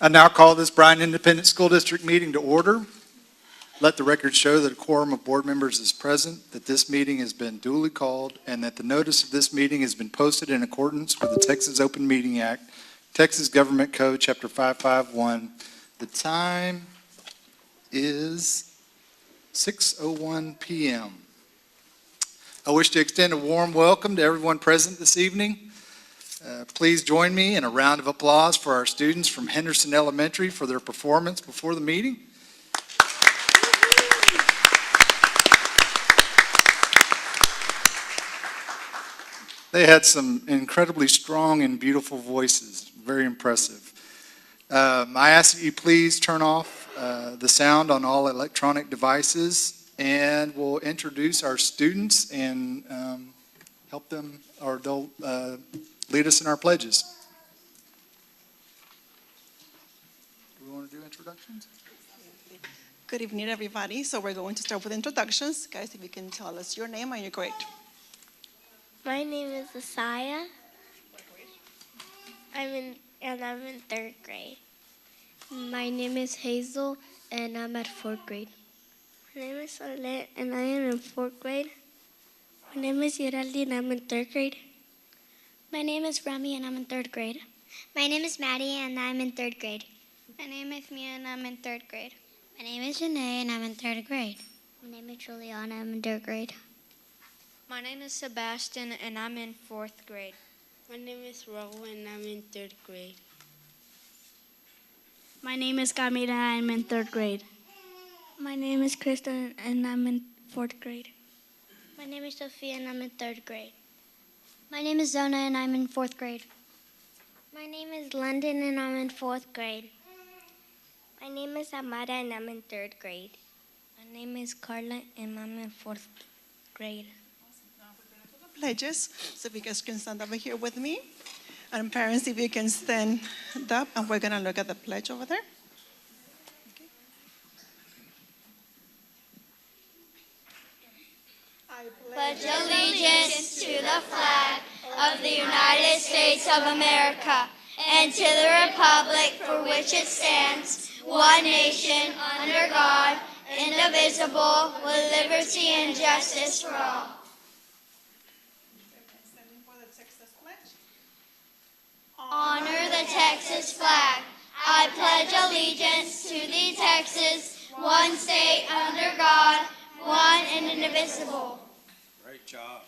I now call this Bryan Independent School District meeting to order. Let the record show that a quorum of board members is present, that this meeting has been duly called, and that the notice of this meeting has been posted in accordance with the Texas Open Meeting Act, Texas Government Code, Chapter 551. The time is 6:01 p.m. I wish to extend a warm welcome to everyone present this evening. Please join me in a round of applause for our students from Henderson Elementary for their performance before the meeting. They had some incredibly strong and beautiful voices, very impressive. I ask that you please turn off the sound on all electronic devices, and we'll introduce our students and help them, or they'll lead us in our pledges. Do we want to do introductions? Good evening, everybody. So we're going to start with introductions. Guys, if you can tell us your name and your grade. My name is Asaya. I'm in third grade. My name is Hazel, and I'm at fourth grade. My name is Arlette, and I am in fourth grade. My name is Yeraldi, and I'm in third grade. My name is Rami, and I'm in third grade. My name is Maddie, and I'm in third grade. My name is Mia, and I'm in third grade. My name is Janae, and I'm in third grade. My name is Juliana, I'm in third grade. My name is Sebastian, and I'm in fourth grade. My name is Raul, and I'm in third grade. My name is Camila, and I'm in third grade. My name is Kristen, and I'm in fourth grade. My name is Sophia, and I'm in third grade. My name is Zona, and I'm in fourth grade. My name is London, and I'm in fourth grade. My name is Amara, and I'm in third grade. My name is Carla, and I'm in fourth grade. Pledges. So if you guys can stand over here with me. And parents, if you can stand up, and we're going to look at the pledge over there. Pledge allegiance to the flag of the United States of America and to the republic for which it stands, one nation, under God, indivisible, with liberty and justice for all. Honor the Texas flag. I pledge allegiance to the Texas, one state under God, one and indivisible. Great job.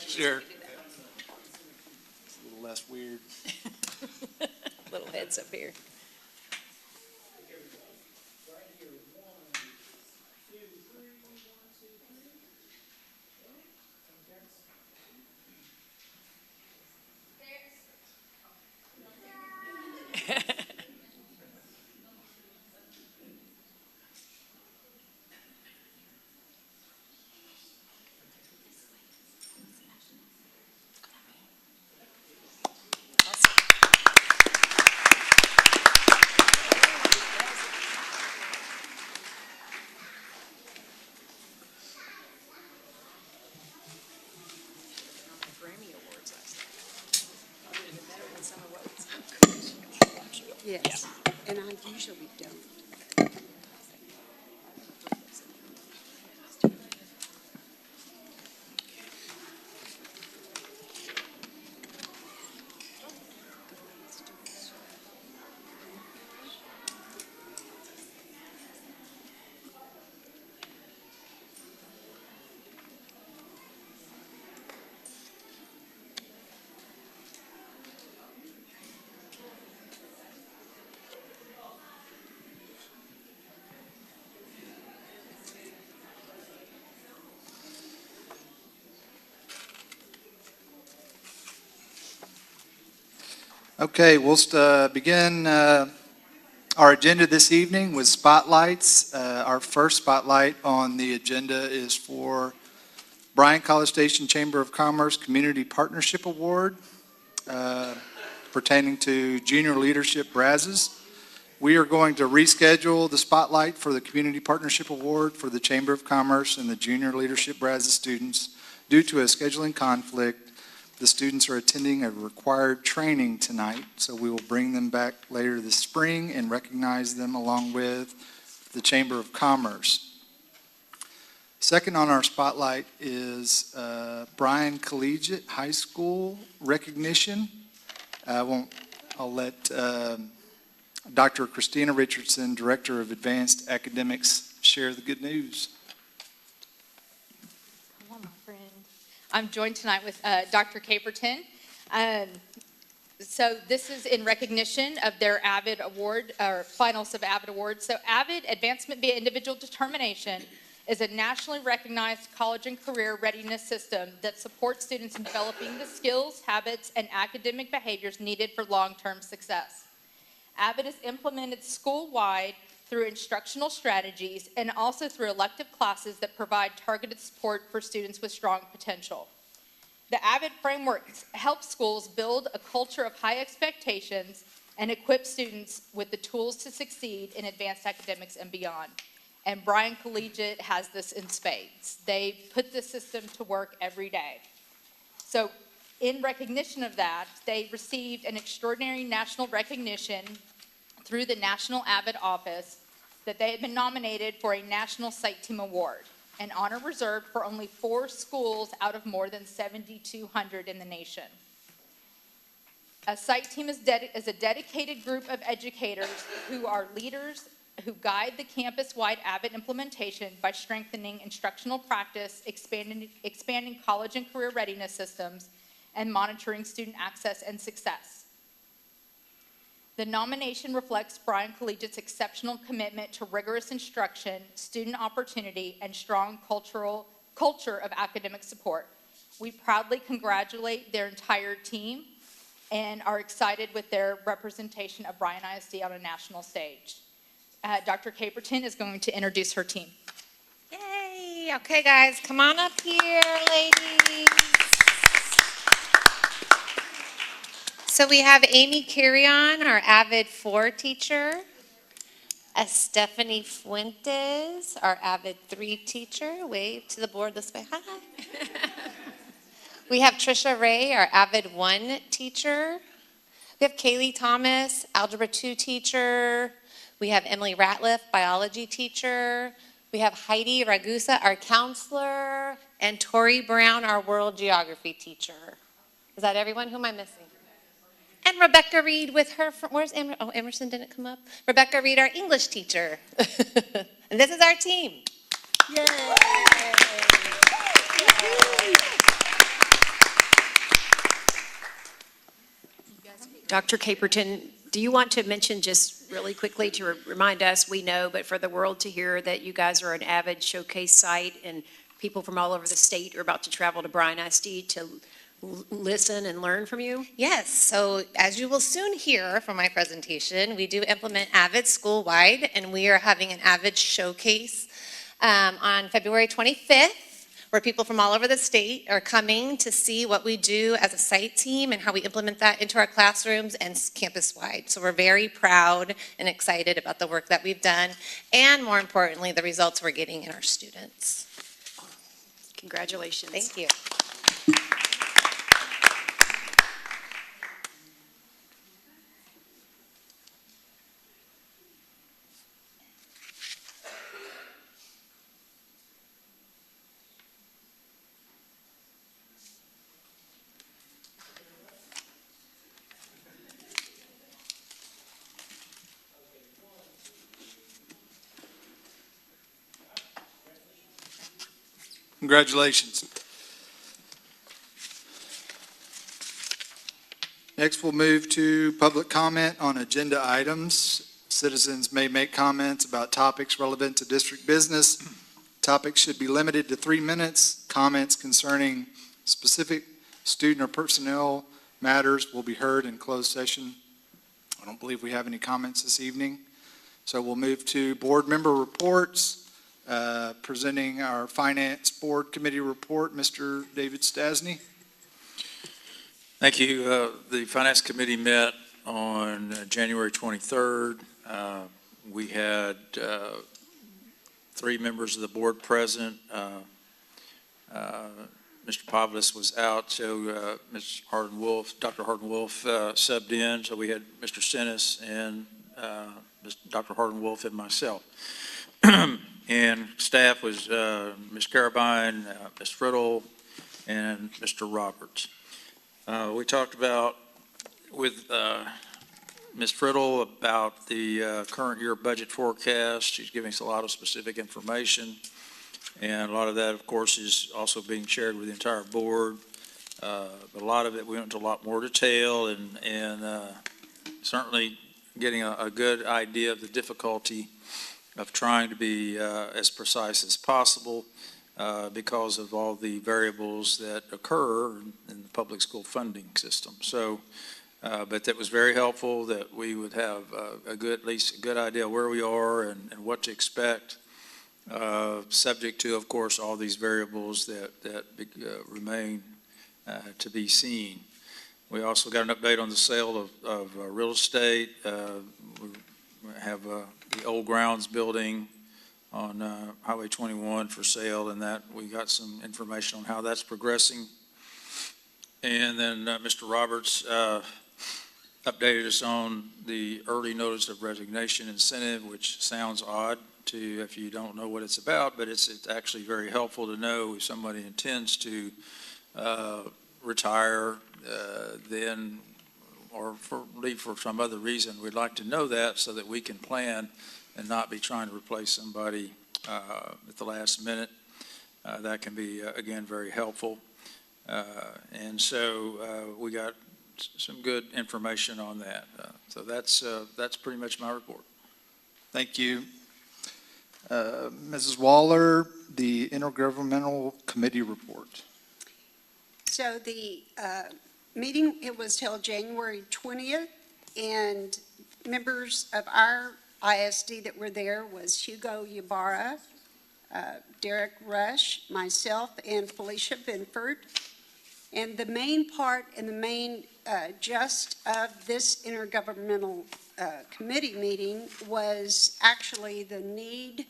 Sure. It's a little less weird. Little heads up here. Yes, and I usually don't. Okay, we'll begin our agenda this evening with spotlights. Our first spotlight on the agenda is for Bryan College Station Chamber of Commerce Community Partnership Award pertaining to Junior Leadership Brazos. We are going to reschedule the spotlight for the Community Partnership Award for the Chamber of Commerce and the Junior Leadership Brazos students due to a scheduling conflict. The students are attending a required training tonight, so we will bring them back later this spring and recognize them along with the Chamber of Commerce. Second on our spotlight is Bryan Collegiate High School recognition. I'll let Dr. Christina Richardson, Director of Advanced Academics, share the good news. Come on, my friend. I'm joined tonight with Dr. Caperton. So this is in recognition of their AVID Award, or finals of AVID Awards. So AVID, Advancement via Individual Determination, is a nationally recognized college and career readiness system that supports students in developing the skills, habits, and academic behaviors needed for long-term success. AVID is implemented school-wide through instructional strategies and also through elective classes that provide targeted support for students with strong potential. The AVID framework helps schools build a culture of high expectations and equip students with the tools to succeed in advanced academics and beyond. And Bryan Collegiate has this in spades. They put this system to work every day. So in recognition of that, they received an extraordinary national recognition through the National AVID Office that they had been nominated for a National Site Team Award, an honor reserved for only 4 schools out of more than 7,200 in the nation. A site team is a dedicated group of educators who are leaders who guide the campus-wide AVID implementation by strengthening instructional practice, expanding college and career readiness systems, and monitoring student access and success. The nomination reflects Bryan Collegiate's exceptional commitment to rigorous instruction, student opportunity, and strong culture of academic support. We proudly congratulate their entire team and are excited with their representation of Bryan ISD on a national stage. Dr. Caperton is going to introduce her team. Yay! Okay, guys, come on up here, ladies. So we have Amy Carrion, our AVID 4 teacher. Stephanie Fuentes, our AVID 3 teacher. Wave to the board this way. Hi. We have Trisha Ray, our AVID 1 teacher. We have Kaylee Thomas, Algebra 2 teacher. We have Emily Ratliff, biology teacher. We have Heidi Ragusa, our counselor, and Tori Brown, our world geography teacher. Is that everyone? Who am I missing? And Rebecca Reed with her, where's Emerson? Oh, Emerson didn't come up. Rebecca Reed, our English teacher. And this is our team. Yay! Dr. Caperton, do you want to mention just really quickly to remind us, we know, but for the world to hear that you guys are an AVID showcase site and people from all over the state are about to travel to Bryan ISD to listen and learn from you? Yes, so as you will soon hear from my presentation, we do implement AVID school-wide, and we are having an AVID showcase on February 25th, where people from all over the state are coming to see what we do as a site team and how we implement that into our classrooms and campus-wide. So we're very proud and excited about the work that we've done, and more importantly, the results we're getting in our students. Congratulations. Thank you. Congratulations. Next, we'll move to public comment on agenda items. Citizens may make comments about topics relevant to district business. Topics should be limited to 3 minutes. Comments concerning specific student or personnel matters will be heard in closed session. I don't believe we have any comments this evening. So we'll move to board member reports. Presenting our Finance Board Committee report, Mr. David Stasny. Thank you. The Finance Committee met on January 23rd. We had 3 members of the board present. Mr. Pavlis was out, so Dr. Harden-Wolf subbed in. So we had Mr. Sinis and Dr. Harden-Wolf and myself. And staff was Ms. Carabine, Ms. Friddle, and Mr. Roberts. We talked about with Ms. Friddle about the current year budget forecast. She's giving us a lot of specific information. And a lot of that, of course, is also being shared with the entire board. A lot of it, we went into a lot more detail and certainly getting a good idea of the difficulty of trying to be as precise as possible because of all the variables that occur in the public school funding system. So, but that was very helpful that we would have at least a good idea where we are and what to expect. Subject to, of course, all these variables that remain to be seen. We also got an update on the sale of real estate. We have the old grounds building on Highway 21 for sale, and that we got some information on how that's progressing. And then Mr. Roberts updated us on the early notice of resignation incentive, which sounds odd to if you don't know what it's about, but it's actually very helpful to know if somebody intends to retire then or leave for some other reason. We'd like to know that so that we can plan and not be trying to replace somebody at the last minute. That can be, again, very helpful. And so we got some good information on that. So that's pretty much my report. Thank you. Mrs. Waller, the Intergovernmental Committee report. So the meeting, it was held January 20th, and members of our ISD that were there was Hugo Ybarra, Derek Rush, myself, and Felicia Binford. And the main part and the main gist of this intergovernmental committee meeting was actually the need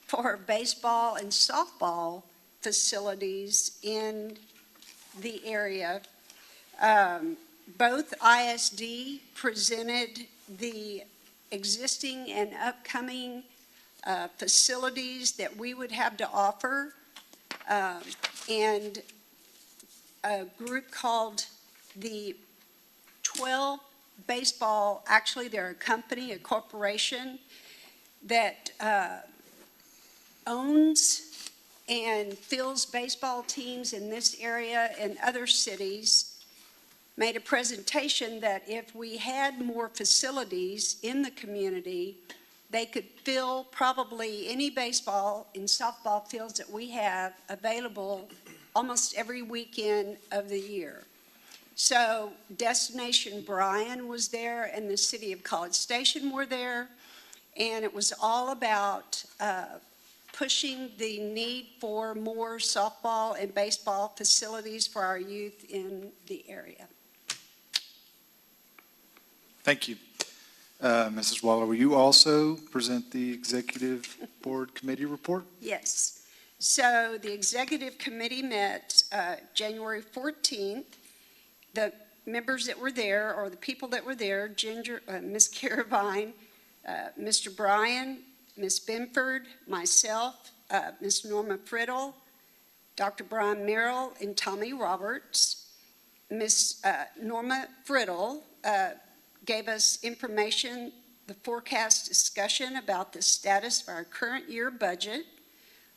for baseball and softball facilities in the area. Both ISD presented the existing and upcoming facilities that we would have to offer, and a group called the 12 Baseball, actually they're a company, a corporation that owns and fields baseball teams in this area and other cities, made a presentation that if we had more facilities in the community, they could fill probably any baseball and softball fields that we have available almost every weekend of the year. So Destination Bryan was there and the city of College Station were there, and it was all about pushing the need for more softball and baseball facilities for our youth in the area. Thank you. Mrs. Waller, will you also present the Executive Board Committee report? Yes. So the Executive Committee met January 14th. The members that were there, or the people that were there, Ms. Carabine, Mr. Bryan, Ms. Binford, myself, Ms. Norma Friddle, Dr. Brian Merrill, and Tommy Roberts. Ms. Norma Friddle gave us information, the forecast discussion about the status of our current year budget,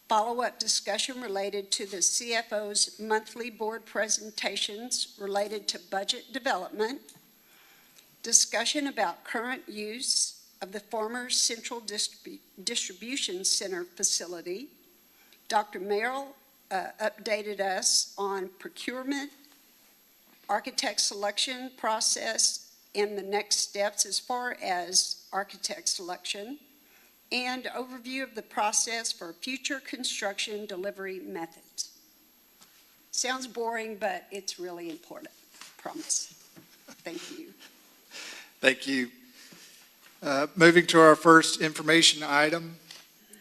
follow-up discussion related to the CFO's monthly board presentations related to budget development, discussion about current use of the former Central Distribution Center facility. Dr. Merrill updated us on procurement, architect selection process, and the next steps as far as architect selection. and overview of the process for future construction delivery methods. Sounds boring, but it's really important, promise. Thank you. Thank you. Moving to our first information item,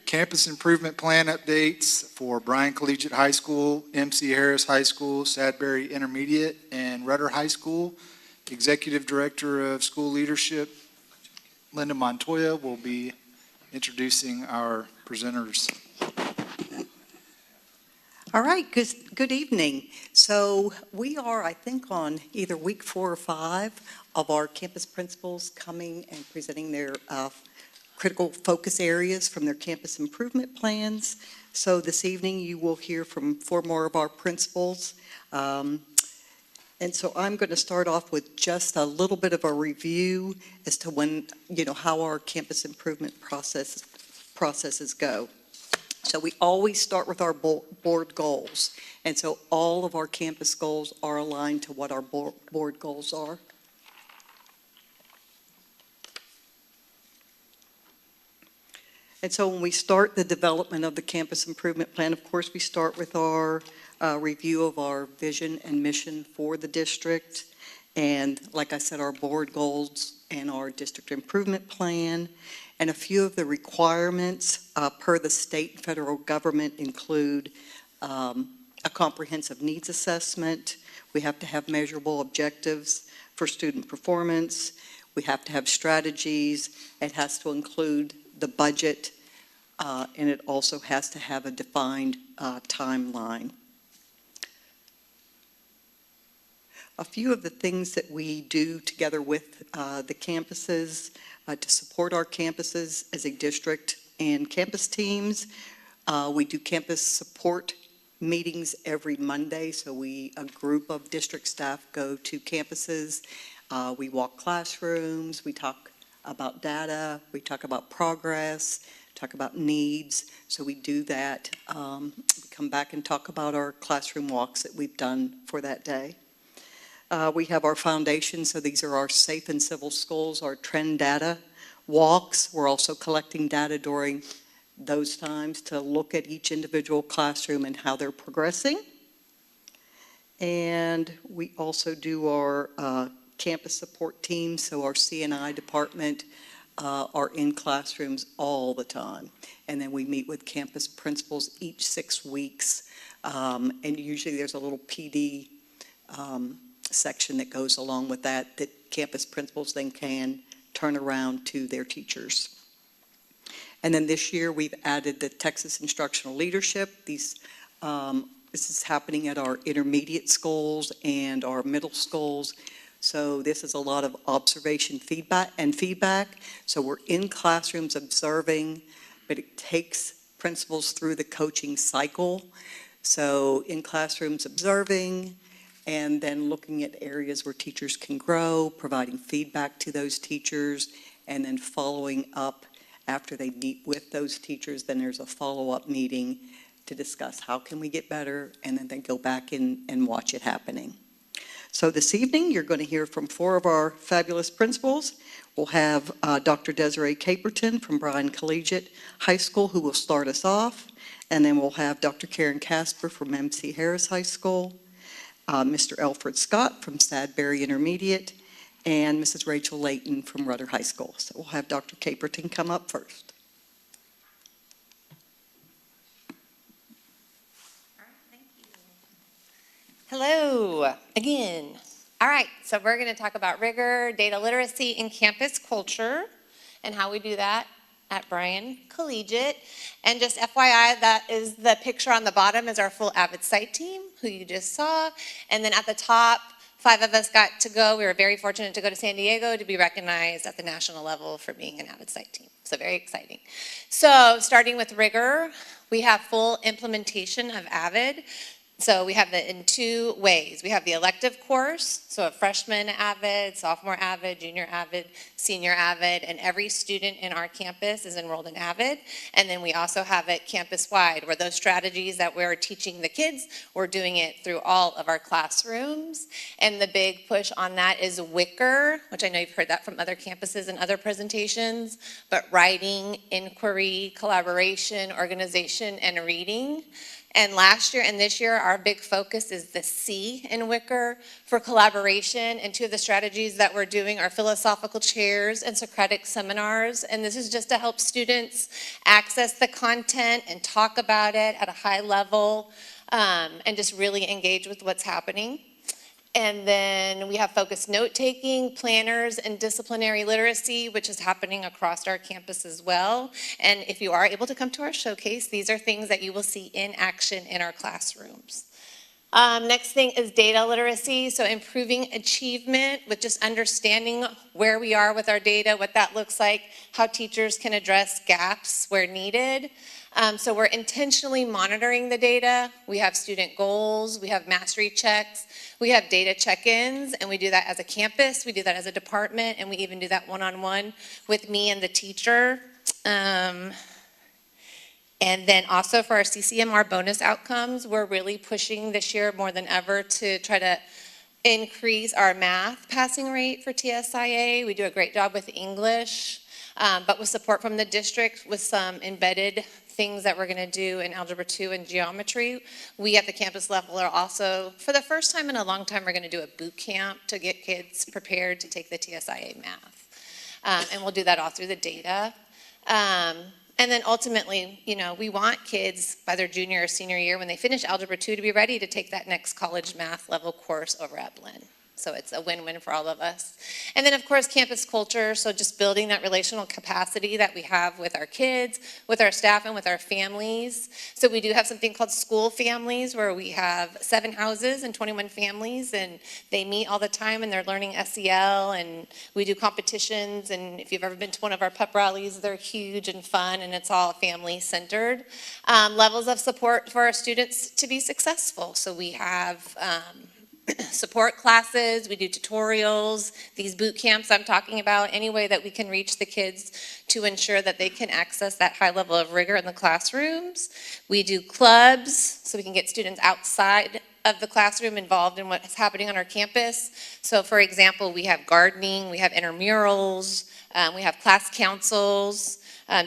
campus improvement plan updates for Bryan Collegiate High School, MC Harris High School, Sadbury Intermediate, and Rudder High School. Executive Director of School Leadership, Linda Montoya, will be introducing our presenters. All right, good evening. So we are, I think, on either week 4 or 5 of our campus principals coming and presenting their critical focus areas from their campus improvement plans. So this evening you will hear from 4 more of our principals. And so I'm going to start off with just a little bit of a review as to how our campus improvement processes go. So we always start with our board goals. And so all of our campus goals are aligned to what our board goals are. And so when we start the development of the campus improvement plan, of course, we start with our review of our vision and mission for the district. And like I said, our board goals and our district improvement plan. And a few of the requirements per the state and federal government include a comprehensive needs assessment. We have to have measurable objectives for student performance. We have to have strategies. It has to include the budget, and it also has to have a defined timeline. A few of the things that we do together with the campuses to support our campuses as a district and campus teams. We do campus support meetings every Monday, so a group of district staff go to campuses. We walk classrooms, we talk about data, we talk about progress, talk about needs. So we do that. We come back and talk about our classroom walks that we've done for that day. We have our foundation, so these are our safe and civil schools, our trend data walks. We're also collecting data during those times to look at each individual classroom and how they're progressing. And we also do our campus support team, so our C&I department are in classrooms all the time. And then we meet with campus principals each 6 weeks, and usually there's a little PD section that goes along with that campus principals then can turn around to their teachers. And then this year we've added the Texas Instructional Leadership. This is happening at our intermediate schools and our middle schools. So this is a lot of observation feedback. So we're in classrooms observing, but it takes principals through the coaching cycle. So in classrooms observing, and then looking at areas where teachers can grow, providing feedback to those teachers, and then following up after they meet with those teachers. Then there's a follow-up meeting to discuss how can we get better, and then they go back and watch it happening. So this evening, you're going to hear from 4 of our fabulous principals. We'll have Dr. Desiree Caperton from Bryan Collegiate High School, who will start us off. And then we'll have Dr. Karen Casper from MC Harris High School, Mr. Alfred Scott from Sadbury Intermediate, and Mrs. Rachel Layton from Rudder High School. So we'll have Dr. Caperton come up first. Hello again. All right, so we're going to talk about rigor, data literacy, and campus culture, and how we do that at Bryan Collegiate. And just FYI, that is the picture on the bottom is our full Avid site team, who you just saw. And then at the top, 5 of us got to go. We were very fortunate to go to San Diego to be recognized at the national level for being an Avid site team. So very exciting. So starting with rigor, we have full implementation of Avid. So we have it in two ways. We have the elective course, so a freshman AVID, sophomore AVID, junior AVID, senior AVID, and every student in our campus is enrolled in AVID. And then we also have it campus-wide, where those strategies that we're teaching the kids, we're doing it through all of our classrooms. And the big push on that is Wicker, which I know you've heard that from other campuses and other presentations, but writing, inquiry, collaboration, organization, and reading. And last year and this year, our big focus is the C in Wicker for collaboration. And two of the strategies that we're doing are philosophical chairs and Socratic seminars. And this is just to help students access the content and talk about it at a high level and just really engage with what's happening. And then we have focused note-taking, planners, and disciplinary literacy, which is happening across our campus as well. And if you are able to come to our showcase, these are things that you will see in action in our classrooms. Next thing is data literacy, so improving achievement with just understanding where we are with our data, what that looks like, how teachers can address gaps where needed. So we're intentionally monitoring the data. We have student goals, we have mastery checks, we have data check-ins, and we do that as a campus, we do that as a department, and we even do that one-on-one with me and the teacher. And then also for our CCMR bonus outcomes, we're really pushing this year more than ever to try to increase our math passing rate for TSIA. We do a great job with English, but with support from the district with some embedded things that we're going to do in Algebra 2 and Geometry. We at the campus level are also, for the first time in a long time, we're going to do a boot camp to get kids prepared to take the TSIA math. And we'll do that all through the data. And then ultimately, you know, we want kids by their junior or senior year when they finish Algebra 2 to be ready to take that next college math level course over at Blinn. So it's a win-win for all of us. And then of course, campus culture, so just building that relational capacity that we have with our kids, with our staff, and with our families. So we do have something called school families where we have 7 houses and 21 families, and they meet all the time and they're learning SEL, and we do competitions, and if you've ever been to one of our pep rallies, they're huge and fun, and it's all family-centered. Levels of support for our students to be successful. So we have support classes, we do tutorials, these boot camps I'm talking about, any way that we can reach the kids to ensure that they can access that high level of rigor in the classrooms. We do clubs, so we can get students outside of the classroom involved in what's happening on our campus. So for example, we have gardening, we have intramurals, we have class councils,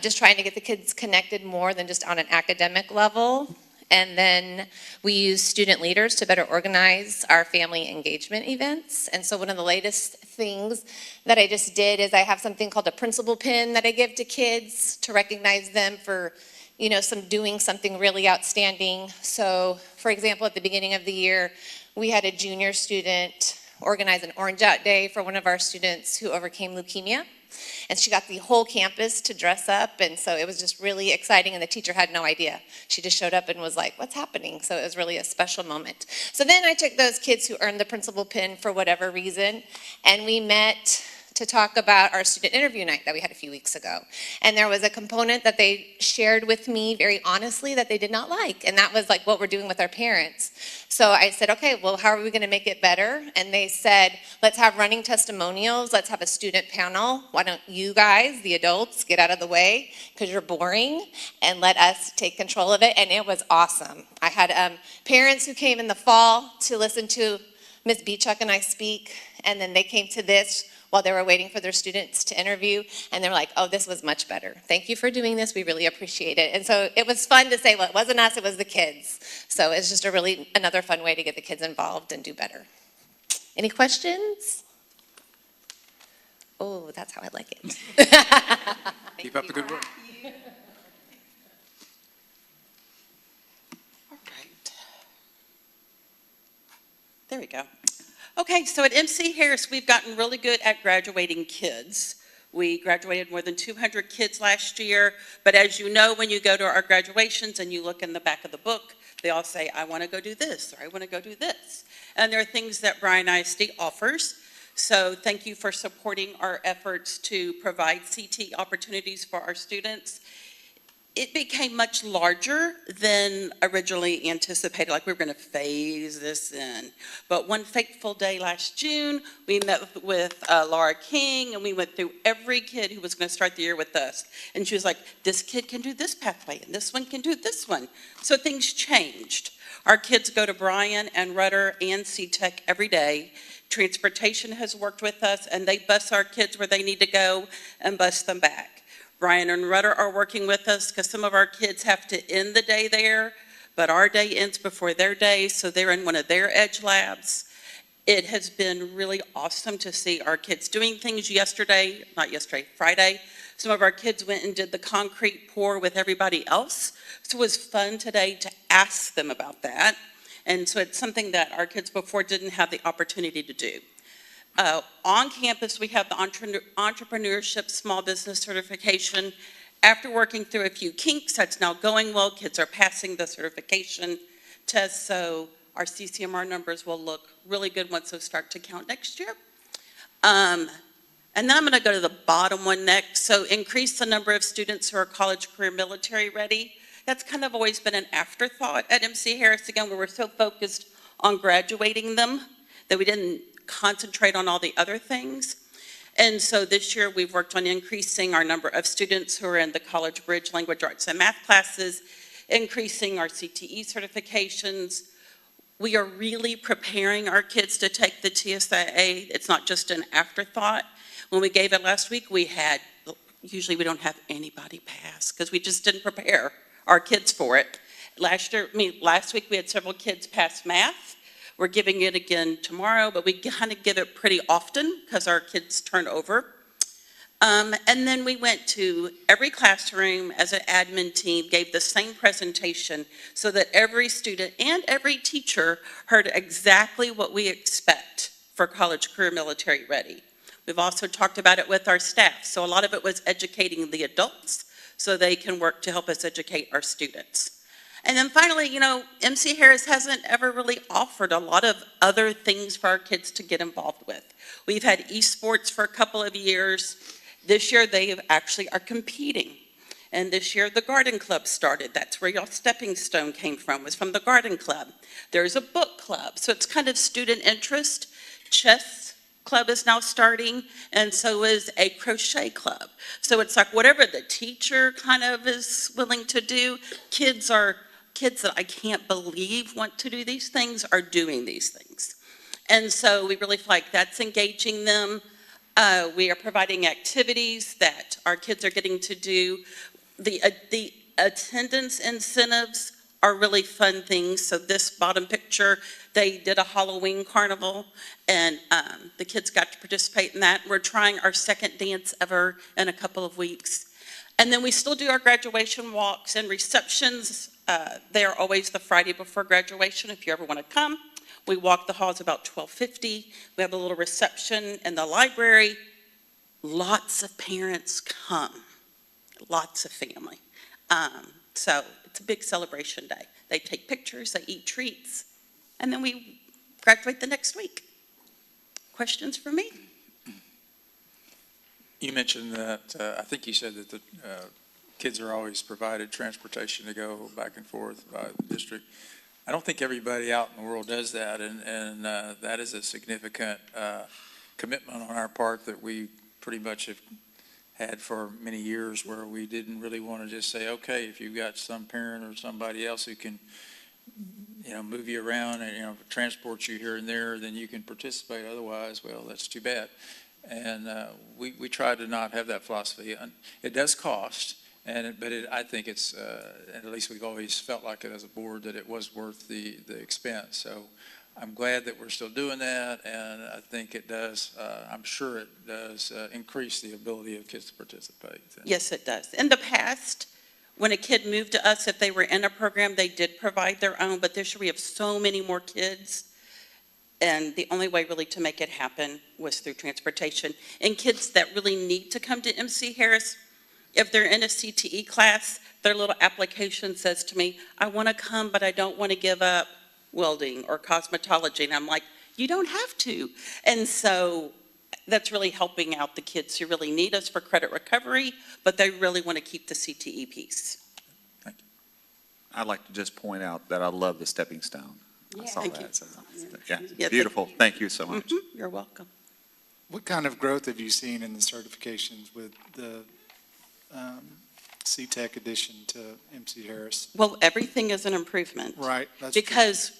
just trying to get the kids connected more than just on an academic level. And then we use student leaders to better organize our family engagement events. And so one of the latest things that I just did is I have something called a principal pin that I give to kids to recognize them for, you know, doing something really outstanding. So for example, at the beginning of the year, we had a junior student organize an Orange Out Day for one of our students who overcame leukemia. And she got the whole campus to dress up, and so it was just really exciting, and the teacher had no idea. She just showed up and was like, what's happening? So it was really a special moment. So then I took those kids who earned the principal pin for whatever reason, and we met to talk about our student interview night that we had a few weeks ago. And there was a component that they shared with me very honestly that they did not like, and that was like what we're doing with our parents. So I said, okay, well, how are we gonna make it better? And they said, let's have running testimonials, let's have a student panel. Why don't you guys, the adults, get out of the way, because you're boring, and let us take control of it. And it was awesome. I had parents who came in the fall to listen to Ms. Beachuk and I speak, and then they came to this while they were waiting for their students to interview, and they were like, oh, this was much better. Thank you for doing this, we really appreciate it. And so it was fun to say, well, it wasn't us, it was the kids. So it's just another fun way to get the kids involved and do better. Any questions? Oh, that's how I like it. Keep up the good work. All right. There we go. Okay, so at MC Harris, we've gotten really good at graduating kids. We graduated more than 200 kids last year, but as you know, when you go to our graduations and you look in the back of the book, they all say, I want to go do this, or I want to go do this. And there are things that Bryan ISD offers. So thank you for supporting our efforts to provide CT opportunities for our students. it became much larger than originally anticipated, like we were going to phase this in. But one fateful day last June, we met with Laura King, and we went through every kid who was going to start the year with us. And she was like, this kid can do this pathway, and this one can do this one. So things changed. Our kids go to Bryan and Rudder and C-Tech every day. Transportation has worked with us, and they bus our kids where they need to go and bus them back. Bryan and Rudder are working with us because some of our kids have to end the day there, but our day ends before their day, so they're in one of their edge labs. It has been really awesome to see our kids doing things Friday. Some of our kids went and did the concrete pour with everybody else, so it was fun today to ask them about that. And so it's something that our kids before didn't have the opportunity to do. On campus, we have the entrepreneurship small business certification. After working through a few kinks, that's now going well. Kids are passing the certification test, so our CCMR numbers will look really good once those start to count next year. And then I'm going to go to the bottom one next. So increase the number of students who are college, career, military ready. That's kind of always been an afterthought at MC Harris. Again, we were so focused on graduating them that we didn't concentrate on all the other things. And so this year we've worked on increasing our number of students who are in the College Bridge Language Arts and Math classes, increasing our CTE certifications. We are really preparing our kids to take the TSIA. It's not just an afterthought. When we gave it last week, usually we don't have anybody pass because we just didn't prepare our kids for it. Last week we had several kids pass math. We're giving it again tomorrow, but we kind of give it pretty often because our kids turn over. And then we went to every classroom as an admin team, gave the same presentation so that every student and every teacher heard exactly what we expect for college, career, military ready. We've also talked about it with our staff. So a lot of it was educating the adults so they can work to help us educate our students. And then finally, MC Harris hasn't ever really offered a lot of other things for our kids to get involved with. We've had esports for a couple of years. This year, they actually are competing. And this year, the Garden Club started. That's where y'all Stepping Stone came from, was from the Garden Club. There's a book club, so it's kind of student interest. Chess club is now starting, and so is a crochet club. So it's like whatever the teacher kind of is willing to do, kids that I can't believe want to do these things are doing these things. And so we really feel like that's engaging them. We are providing activities that our kids are getting to do. The attendance incentives are really fun things. So this bottom picture, they did a Halloween carnival, and the kids got to participate in that. We're trying our second dance ever in a couple of weeks. And then we still do our graduation walks and receptions. They are always the Friday before graduation if you ever want to come. We walk the halls about 12:50. We have a little reception in the library. Lots of parents come, lots of family. So it's a big celebration day. They take pictures, they eat treats, and then we graduate the next week. Questions for me? You mentioned that, I think you said that the kids are always provided transportation to go back and forth by the district. I don't think everybody out in the world does that, and that is a significant commitment on our part that we pretty much have had for many years, where we didn't really want to just say, okay, if you've got some parent or somebody else who can, move you around and, transport you here and there, then you can participate. Otherwise, well, that's too bad. And we try to not have that philosophy. And it does cost, I think it's, at least we've always felt like it as a board, that it was worth the expense. So I'm glad that we're still doing that, and I think it does, I'm sure it does increase the ability of kids to participate. Yes, it does. In the past, when a kid moved to us, if they were in a program, they did provide their own, but this year we have so many more kids, and the only way really to make it happen was through transportation. And kids that really need to come to MC Harris, if they're in a CTE class, their little application says to me, I want to come, but I don't want to give up welding or cosmetology. And I'm like, you don't have to. And so that's really helping out the kids who really need us for credit recovery, but they really want to keep the CTE piece. I'd like to just point out that I love the stepping stone. I saw Thank you. that. So, yeah, Yeah, beautiful. Thank you so much. You're welcome. What kind of growth have you seen in the certifications with the CTEC addition to MC Harris? Well, everything is an improvement. Right. That's true. Because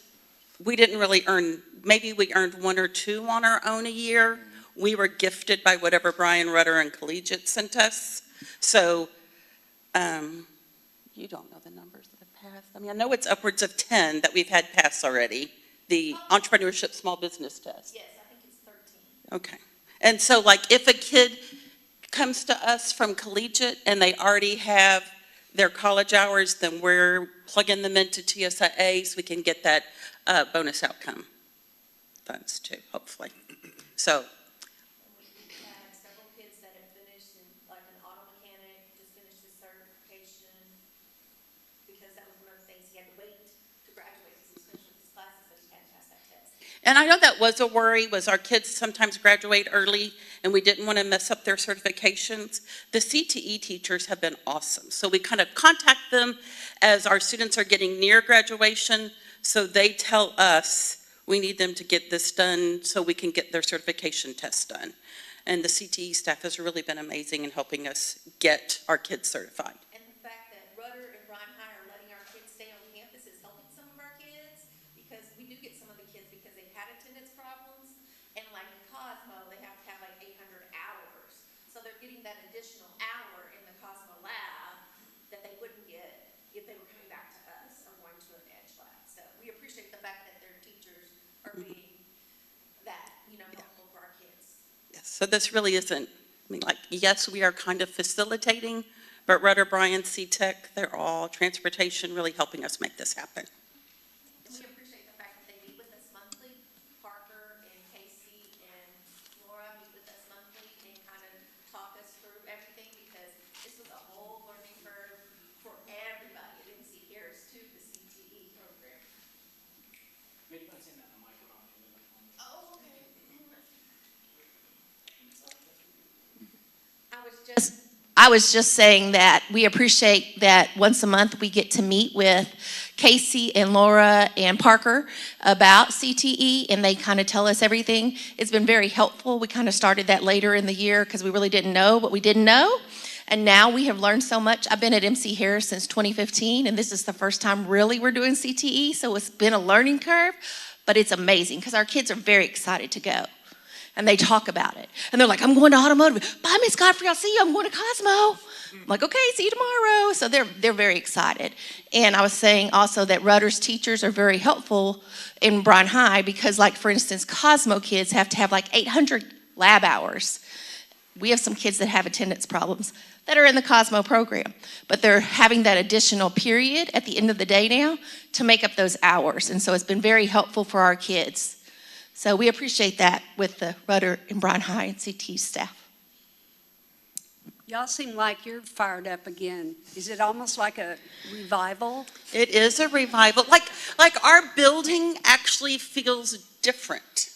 we didn't really earn, maybe we earned 1 or 2 on our own a year. We were gifted by whatever Brian Rudder and Collegiate sent us. So, you don't know the numbers that have passed. I mean, I know it's upwards of 10 that we've had pass already, the entrepreneurship small business test. Yes, I think it's 13. Okay. And so like if a kid comes to us from Collegiate and they already have their college hours, then we're plugging them into TSIA so we can get that bonus outcome funds too, hopefully. So. We have several kids that have finished, like an auto mechanic, just finished his certification, because that was one of the things he had to wait to graduate, because he was finished with his classes, but he hadn't passed that test. And I know that was a worry, was our kids sometimes graduate early and we didn't want to mess up their certifications. The CTE teachers have been awesome. So we kind of contact them as our students are getting near graduation. So they tell us we need them to get this done so we can get their certification test done. And the CTE staff has really been amazing in helping us get our kids certified. And the fact that Rudder and Bryan High are letting our kids stay on campus is helping some of our kids, because we do get some of the kids because they've had attendance problems, and like in Cosmo, they have to have like 800 hours. So they're getting that additional hour in the Cosmo lab that they wouldn't get if they were coming back to us or going to an edge lab. So we appreciate the fact that their teachers are being that, helpful for our kids. Yes, so this really isn't, I mean, like, yes, we are kind of facilitating, but Rudder, Bryan, CTEC, they're all transportation really helping us make this happen. We appreciate the fact that they meet with us monthly. Parker and Casey and Laura meet with us monthly and kind of talk us through everything, because this was a whole learning curve for everybody at MC Harris too, the CTE program. Oh, okay. I was just saying that we appreciate that once a month we get to meet with Casey and Laura and Parker about CTE, and they kind of tell us everything. It's been very helpful. We kind of started that later in the year because we really didn't know what we didn't know. And now we have learned so much. I've been at MC Harris since 2015, and this is the first time really we're doing CTE, so it's been a learning curve, but it's amazing because our kids are very excited to go. And they talk about it. And they're like, I'm going to automotive. Bye, Miss Godfrey, I'll see you. I'm going to Cosmo. I'm like, okay, see you tomorrow. So they're very excited. And I was saying also that Rudder's teachers are very helpful in Bryan High because, like, for instance, Cosmo kids have to have like 800 lab hours. We have some kids that have attendance problems that are in the Cosmo program, but they're having that additional period at the end of the day now to make up those hours. And so it's been very helpful for our kids. So we appreciate that with the Rudder and Bryan High and CT staff. Y'all seem like you're fired up again. Is it almost like a revival? It is a revival. Like our building actually feels different.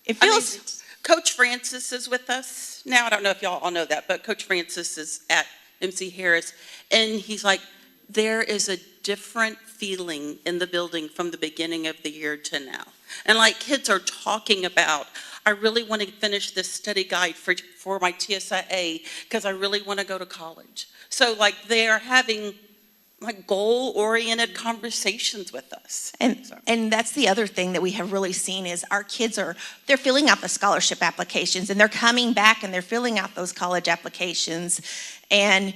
It feels. Coach Francis is with us now. I don't know if y'all all know that, but Coach Francis is at MC Harris, and he's like, there is a different feeling in the building from the beginning of the year to now. And like kids are talking about, I really want to finish this study guide for my TSIA because I really want to go to college. So like they are having like goal-oriented conversations with us. And that's the other thing that we have really seen is our kids they're filling out the scholarship applications, and they're coming back and they're filling out those college applications. And,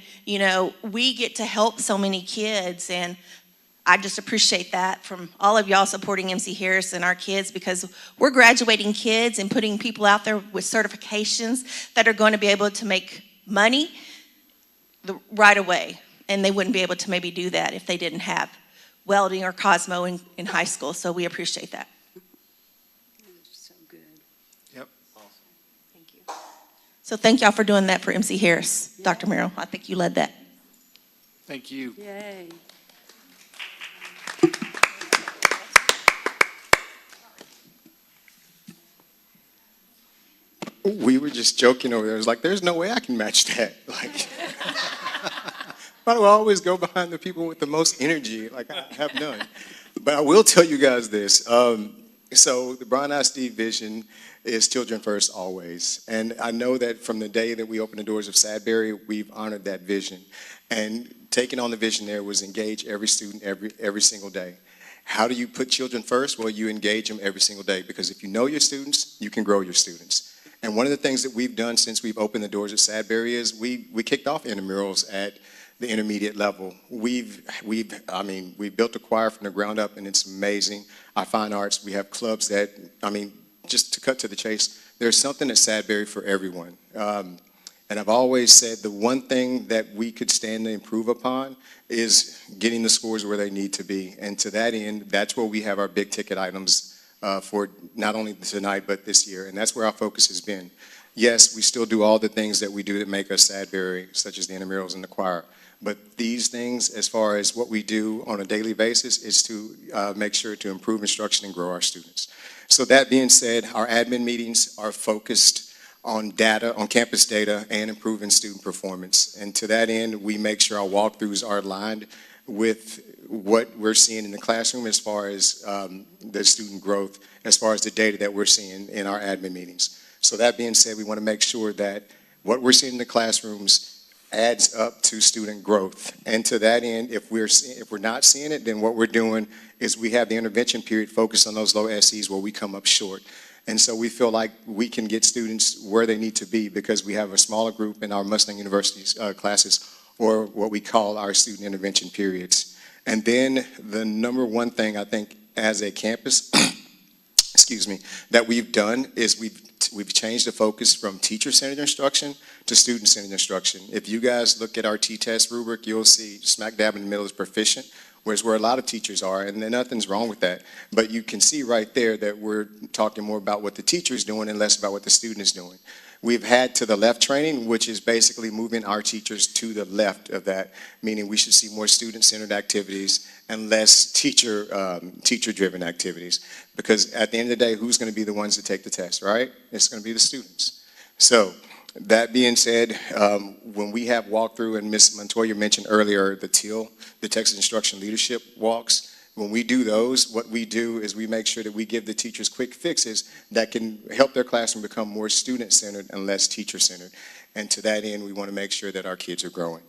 we get to help so many kids, and I just appreciate that from all of y'all supporting MC Harris and our kids, because we're graduating kids and putting people out there with certifications that are going to be able to make money right away. And they wouldn't be able to maybe do that if they didn't have welding or Cosmo in high school. So we appreciate that. So good. Yep. Thank you. So thank y'all for doing that for MC Harris, Dr. Merrill. I think you led that. Thank you. Yay. We were just joking over there. It was like, there's no way I can match that. Like, Why do I always go behind the people with the most energy? Like I have none. But I will tell you guys this. So the Bryan ISD vision is children first always. And I know that from the day that we opened the doors of Sadbury, we've honored that vision. And taking on the vision there was engage every student every single day. How do you put children first? Well, you engage them every single day, because if you know your students, you can grow your students. And one of the things that we've done since we've opened the doors at Sadbury is we kicked off intramurals at the intermediate level. We've built a choir from the ground up, and it's amazing. Our fine arts, we have clubs that, just to cut to the chase, there's something at Sadbury for everyone. And I've always said the one thing that we could stand to improve upon is getting the scores where they need to be. And to that end, that's where we have our big ticket items for not only tonight, but this year. And that's where our focus has been. Yes, we still do all the things that we do that make us Sadbury, such as the intramurals and the choir. But these things, as far as what we do on a daily basis, is to make sure to improve instruction and grow our students. So that being said, our admin meetings are focused on data, on campus data, and improving student performance. And to that end, we make sure our walkthroughs are aligned with what we're seeing in the classroom as far as the student growth, as far as the data that we're seeing in our admin meetings. So that being said, we want to make sure that what we're seeing in the classrooms adds up to student growth. And to that end, if we're not seeing it, then what we're doing is we have the intervention period focused on those low SEs where we come up short. And so we feel like we can get students where they need to be because we have a smaller group in our Mustang University's classes, or what we call our student intervention periods. And then the number one thing I think as a campus, excuse me, that we've done is we've changed the focus from teacher-centered instruction to student-centered instruction. If you guys look at our T-test rubric, you'll see smack dab in the middle is proficient, whereas where a lot of teachers are, and nothing's wrong with that. But you can see right there that we're talking more about what the teacher is doing and less about what the student is doing. We've had to the left training, which is basically moving our teachers to the left of that, meaning we should see more student-centered activities and less teacher-driven activities. Because at the end of the day, who's going to be the ones that take the test, right? It's going to be the students. So that being said, when we have walkthrough, and Ms. Montoya mentioned earlier the TEAL, the Texas Instruction Leadership Walks, when we do those, what we do is we make sure that we give the teachers quick fixes that can help their classroom become more student-centered and less teacher-centered. And to that end, we want to make sure that our kids are growing.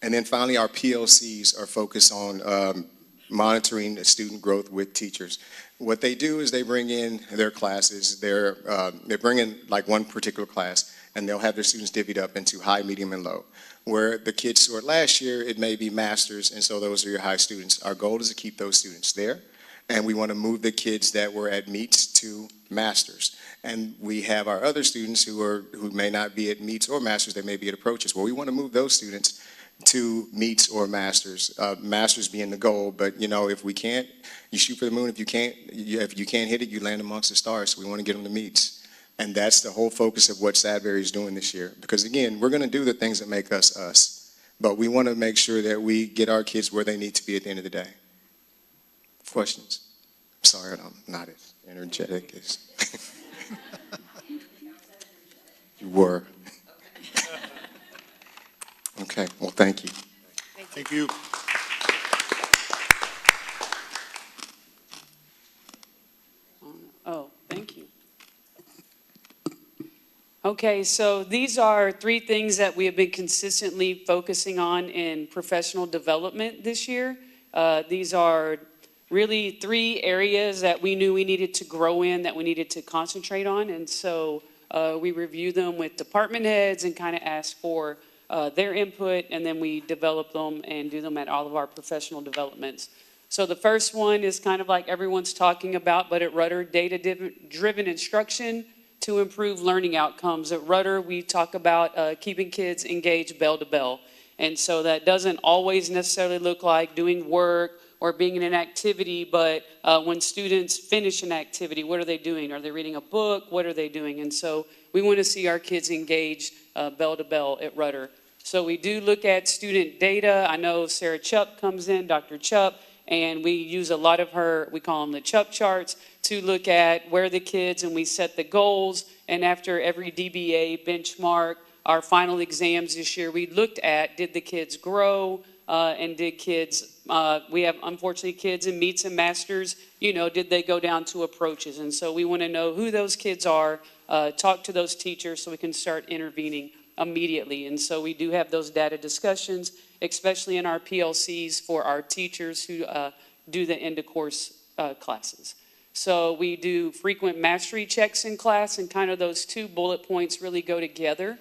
And then finally, our PLCs are focused on monitoring the student growth with teachers. What they do is they bring in their classes. They bring in like one particular class, and they'll have their students divvied up into high, medium, and low. Where the kids scored last year, it may be masters, and so those are your high students. Our goal is to keep those students there, and we want to move the kids that were at meets to masters. And we have our other students who may not be at meets or masters, they may be at approaches. Well, we want to move those students to meets or masters, masters being the goal. But you know, if we can't, you shoot for the moon. If you can't hit it, you land amongst the stars. So we want to get them to meets. And that's the whole focus of what Sadbury is doing this year. Because again, we're going to do the things that make us us. But we want to make sure that we get our kids where they need to be at the end of the day. Questions? I'm sorry, I'm not as energetic as you were. Okay, well, thank you. Thank you. Oh, thank you. Okay, so these are 3 things that we have been consistently focusing on in professional development this year. These are really 3 areas that we knew we needed to grow in, that we needed to concentrate on. And so we reviewed them with department heads and kind of asked for their input, and then we develop them and do them at all of our professional developments. So the first one is kind of like everyone's talking about, but at Rudder, data-driven instruction to improve learning outcomes. At Rudder, we talk about keeping kids engaged bell to bell. And so that doesn't always necessarily look like doing work or being in an activity, but when students finish an activity, what are they doing? Are they reading a book? What are they doing? And so we want to see our kids engaged bell to bell at Rudder. So we do look at student data. I know Sarah Chupp comes in, Dr. Chupp, and we use a lot of her, we call them the Chupp charts, to look at where the kids, and we set the goals. And after every DBA benchmark, our final exams this year, we looked at, did the kids grow? and did kids, we have unfortunately kids in meets and masters, did they go down to approaches? And so we want to know who those kids are, talk to those teachers so we can start intervening immediately. And so we do have those data discussions, especially in our PLCs for our teachers who do the end of course classes. So we do frequent mastery checks in class, and kind of those two bullet points really go together.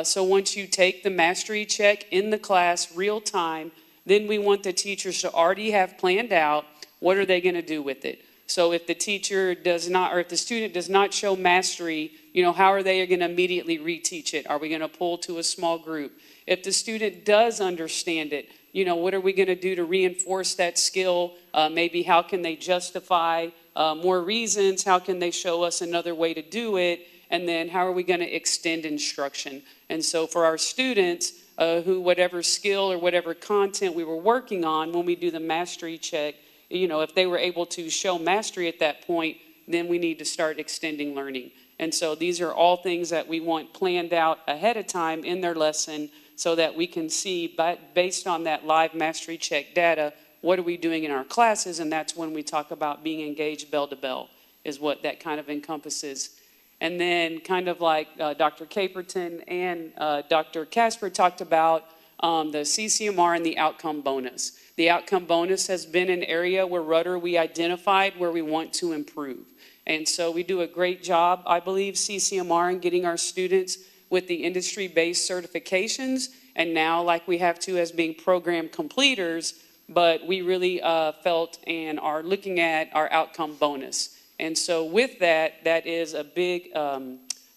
So once you take the mastery check in the class real time, then we want the teachers to already have planned out what are they going to do with it. So if the teacher does not, or if the student does not show mastery, how are they going to immediately reteach it? Are we going to pull to a small group? If the student does understand it, what are we going to do to reinforce that skill? Maybe how can they justify more reasons? How can they show us another way to do it? And then how are we going to extend instruction? And so for our students, who whatever skill or whatever content we were working on when we do the mastery check, if they were able to show mastery at that point, then we need to start extending learning. And so these are all things that we want planned out ahead of time in their lesson so that we can see, based on that live mastery check data, what are we doing in our classes? And that's when we talk about being engaged bell to bell, is what that kind of encompasses. And then kind of like Dr. Caperton and Dr. Casper talked about the CCMR and the outcome bonus. The outcome bonus has been an area where Rudder we identified where we want to improve. And so we do a great job, I believe, CCMR, in getting our students with the industry-based certifications, and now like we have to as being program completers, but we really felt and are looking at our outcome bonus. And so with that, that is a big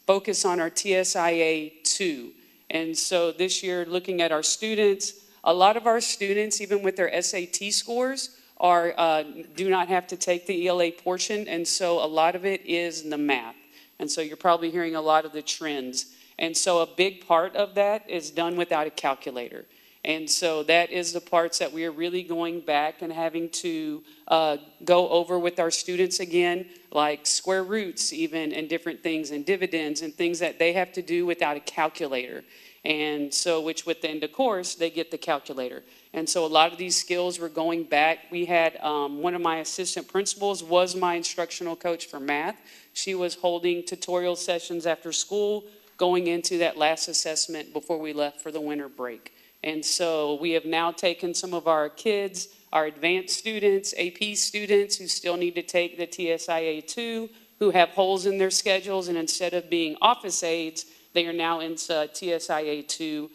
focus on our TSIA 2. And so this year, looking at our students, a lot of our students, even with their SAT scores, do not have to take the ELA portion, and so a lot of it is in the math. And so you're probably hearing a lot of the trends. And so a big part of that is done without a calculator. And so that is the parts that we are really going back and having to go over with our students again, like square roots even, and different things, and dividends and things that they have to do without a calculator. And so, which with the end of course, they get the calculator. And so a lot of these skills we're going back. We had one of my assistant principals was my instructional coach for math. She was holding tutorial sessions after school, going into that last assessment before we left for the winter break. And so we have now taken some of our kids, our advanced students, AP students who still need to take the TSIA 2, who have holes in their schedules, and instead of being office aides, they are now into TSIA 2,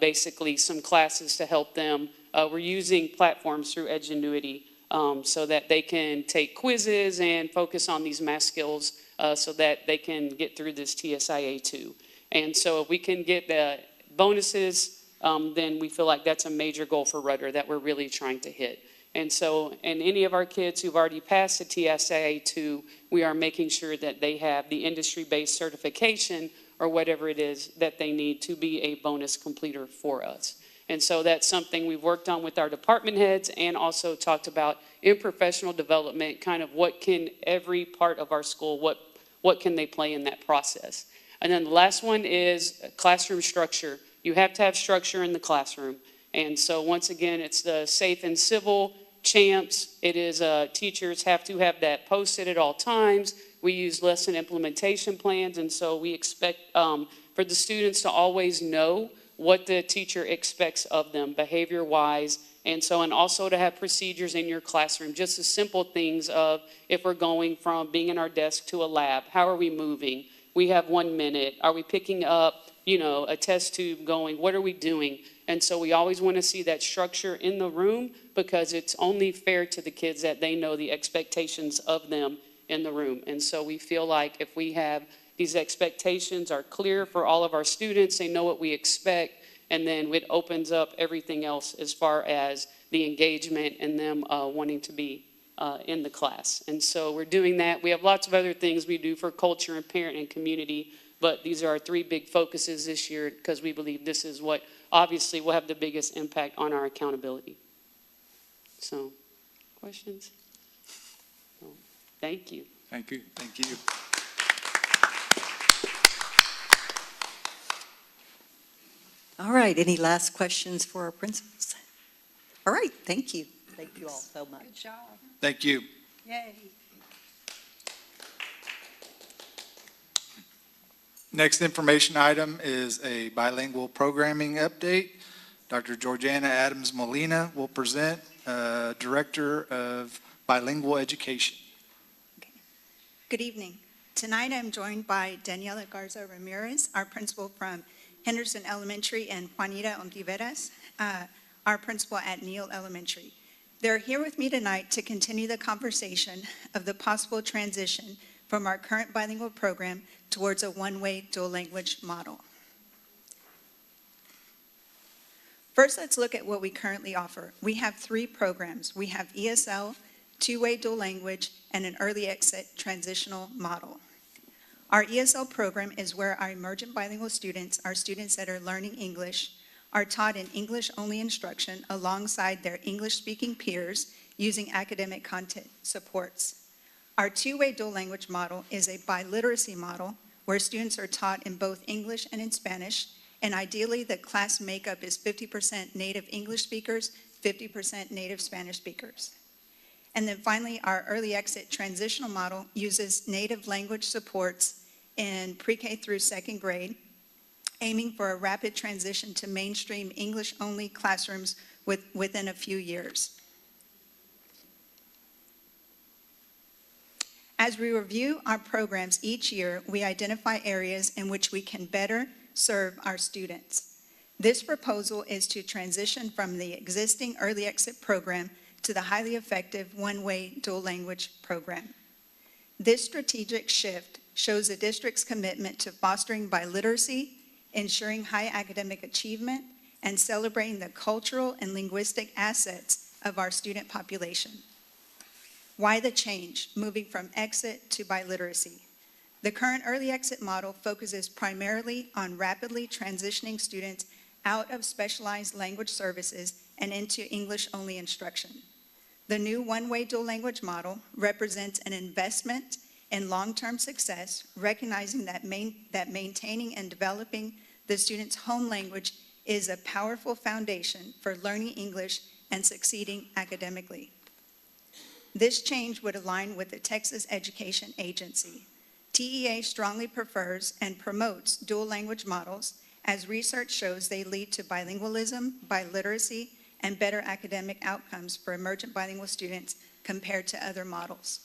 basically some classes to help them. We're using platforms through Edgenuity so that they can take quizzes and focus on these math skills so that they can get through this TSIA 2. And so if we can get the bonuses, then we feel like that's a major goal for Rudder that we're really trying to hit. And so, and any of our kids who've already passed the TSIA 2, we are making sure that they have the industry-based certification or whatever it is that they need to be a bonus completer for us. And so that's something we've worked on with our department heads and also talked about in professional development, kind of what can every part of our school, what can they play in that process. And then the last one is classroom structure. You have to have structure in the classroom. And so once again, it's the safe and civil champs. It is teachers have to have that posted at all times. We use lesson implementation plans, and so we expect for the students to always know what the teacher expects of them behavior-wise, and also to have procedures in your classroom, just the simple things of if we're going from being in our desk to a lab, how are we moving? We have 1 minute. Are we picking up, a test tube going? What are we doing? And so we always want to see that structure in the room because it's only fair to the kids that they know the expectations of them in the room. And so we feel like if we have these expectations are clear for all of our students, they know what we expect, and then it opens up everything else as far as the engagement and them wanting to be in the class. And so we're doing that. We have lots of other things we do for culture and parent and community, but these are our 3 big focuses this year because we believe this is what obviously will have the biggest impact on our accountability. So, questions? Thank you. Thank you. Thank you. All right, any last questions for our principals? All right, thank you. Thank you all so much. Good job. Thank you. Yay. Next information item is a bilingual programming update. Dr. Georgiana Adams Molina will present, Director of Bilingual Education. Good evening. Tonight I'm joined by Daniela Garza Ramirez, our principal from Henderson Elementary, and Juanita Ontiveros, our principal at Neal Elementary. They're here with me tonight to continue the conversation of the possible transition from our current bilingual program towards a one-way dual language model. First, let's look at what we currently offer. We have 3 programs. We have ESL, two-way dual language, and an early exit transitional model. Our ESL program is where our emergent bilingual students, our students that are learning English, are taught in English-only instruction alongside their English-speaking peers using academic content supports. Our two-way dual language model is a biliteracy model where students are taught in both English and in Spanish, and ideally the class makeup is 50% native English speakers, 50% native Spanish speakers. And then finally, our early exit transitional model uses native language supports in pre-K through 2nd grade, aiming for a rapid transition to mainstream English-only classrooms within a few years. As we review our programs each year, we identify areas in which we can better serve our students. This proposal is to transition from the existing early exit program to the highly effective one-way dual language program. This strategic shift shows the district's commitment to fostering biliteracy, ensuring high academic achievement, and celebrating the cultural and linguistic assets of our student population. Why the change, moving from exit to biliteracy? The current early exit model focuses primarily on rapidly transitioning students out of specialized language services and into English-only instruction. The new one-way dual language model represents an investment in long-term success, recognizing that maintaining and developing the student's home language is a powerful foundation for learning English and succeeding academically. This change would align with the Texas Education Agency. TEA strongly prefers and promotes dual language models, as research shows they lead to bilingualism, biliteracy, and better academic outcomes for emergent bilingual students compared to other models.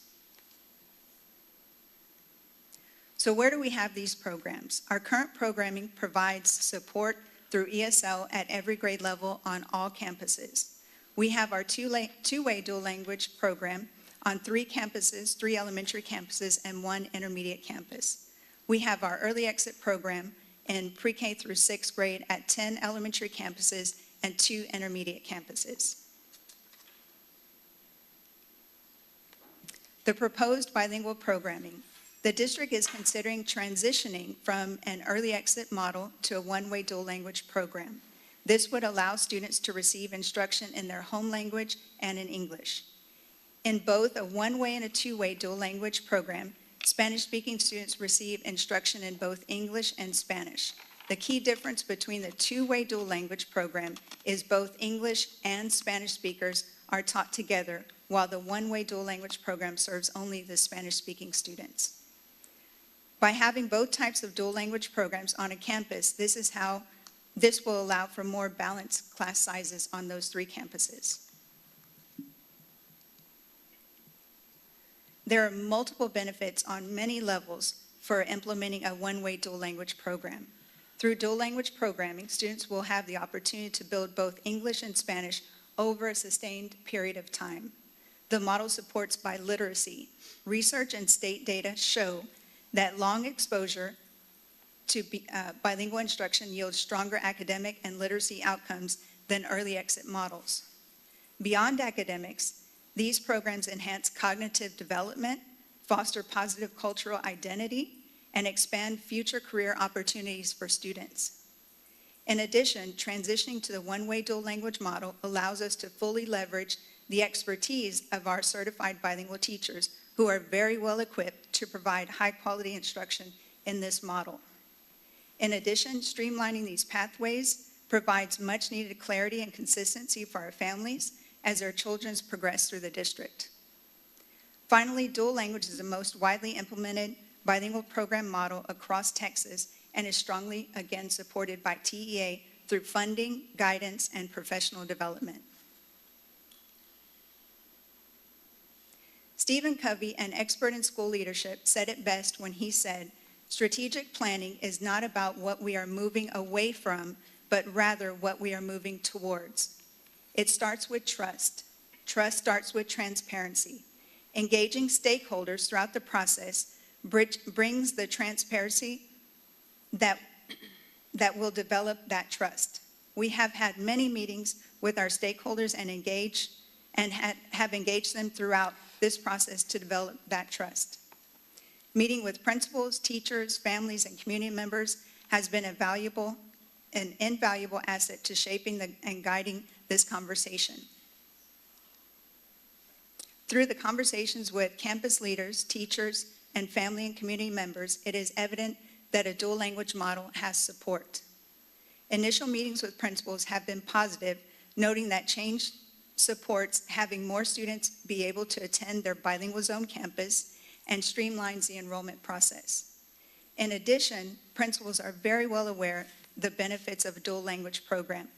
So where do we have these programs? Our current programming provides support through ESL at every grade level on all campuses. We have our two-way dual language program on 3 campuses, 3 elementary campuses, and 1 intermediate campus. We have our early exit program in pre-K through 6th grade at 10 elementary campuses and 2 intermediate campuses. The proposed bilingual programming. The district is considering transitioning from an early exit model to a one-way dual language program. This would allow students to receive instruction in their home language and in English. In both a one-way and a two-way dual language program, Spanish-speaking students receive instruction in both English and Spanish. The key difference between the two-way dual language program is both English and Spanish speakers are taught together, while the one-way dual language program serves only the Spanish-speaking students. By having both types of dual language programs on a campus, this will allow for more balanced class sizes on those 3 campuses. There are multiple benefits on many levels for implementing a one-way dual language program. Through dual language programming, students will have the opportunity to build both English and Spanish over a sustained period of time. The model supports biliteracy. Research and state data show that long exposure to bilingual instruction yields stronger academic and literacy outcomes than early exit models. Beyond academics, these programs enhance cognitive development, foster positive cultural identity, and expand future career opportunities for students. In addition, transitioning to the one-way dual language model allows us to fully leverage the expertise of our certified bilingual teachers who are very well equipped to provide high-quality instruction in this model. In addition, streamlining these pathways provides much-needed clarity and consistency for our families as their children progress through the district. Finally, dual language is the most widely implemented bilingual program model across Texas and is strongly, again, supported by TEA through funding, guidance, and professional development. Stephen Covey, an expert in school leadership, said it best when he said, "Strategic planning is not about what we are moving away from, but rather what we are moving towards. It starts with trust. Trust starts with transparency. Engaging stakeholders throughout the process brings the transparency that will develop that trust." We have had many meetings with our stakeholders and have engaged them throughout this process to develop that trust. Meeting with principals, teachers, families, and community members has been an invaluable asset to shaping and guiding this conversation. Through the conversations with campus leaders, teachers, and family and community members, it is evident that a dual language model has support. Initial meetings with principals have been positive, noting that change supports having more students be able to attend their bilingual zone campus and streamlines the enrollment process. In addition, principals are very well aware the benefits of a dual language program,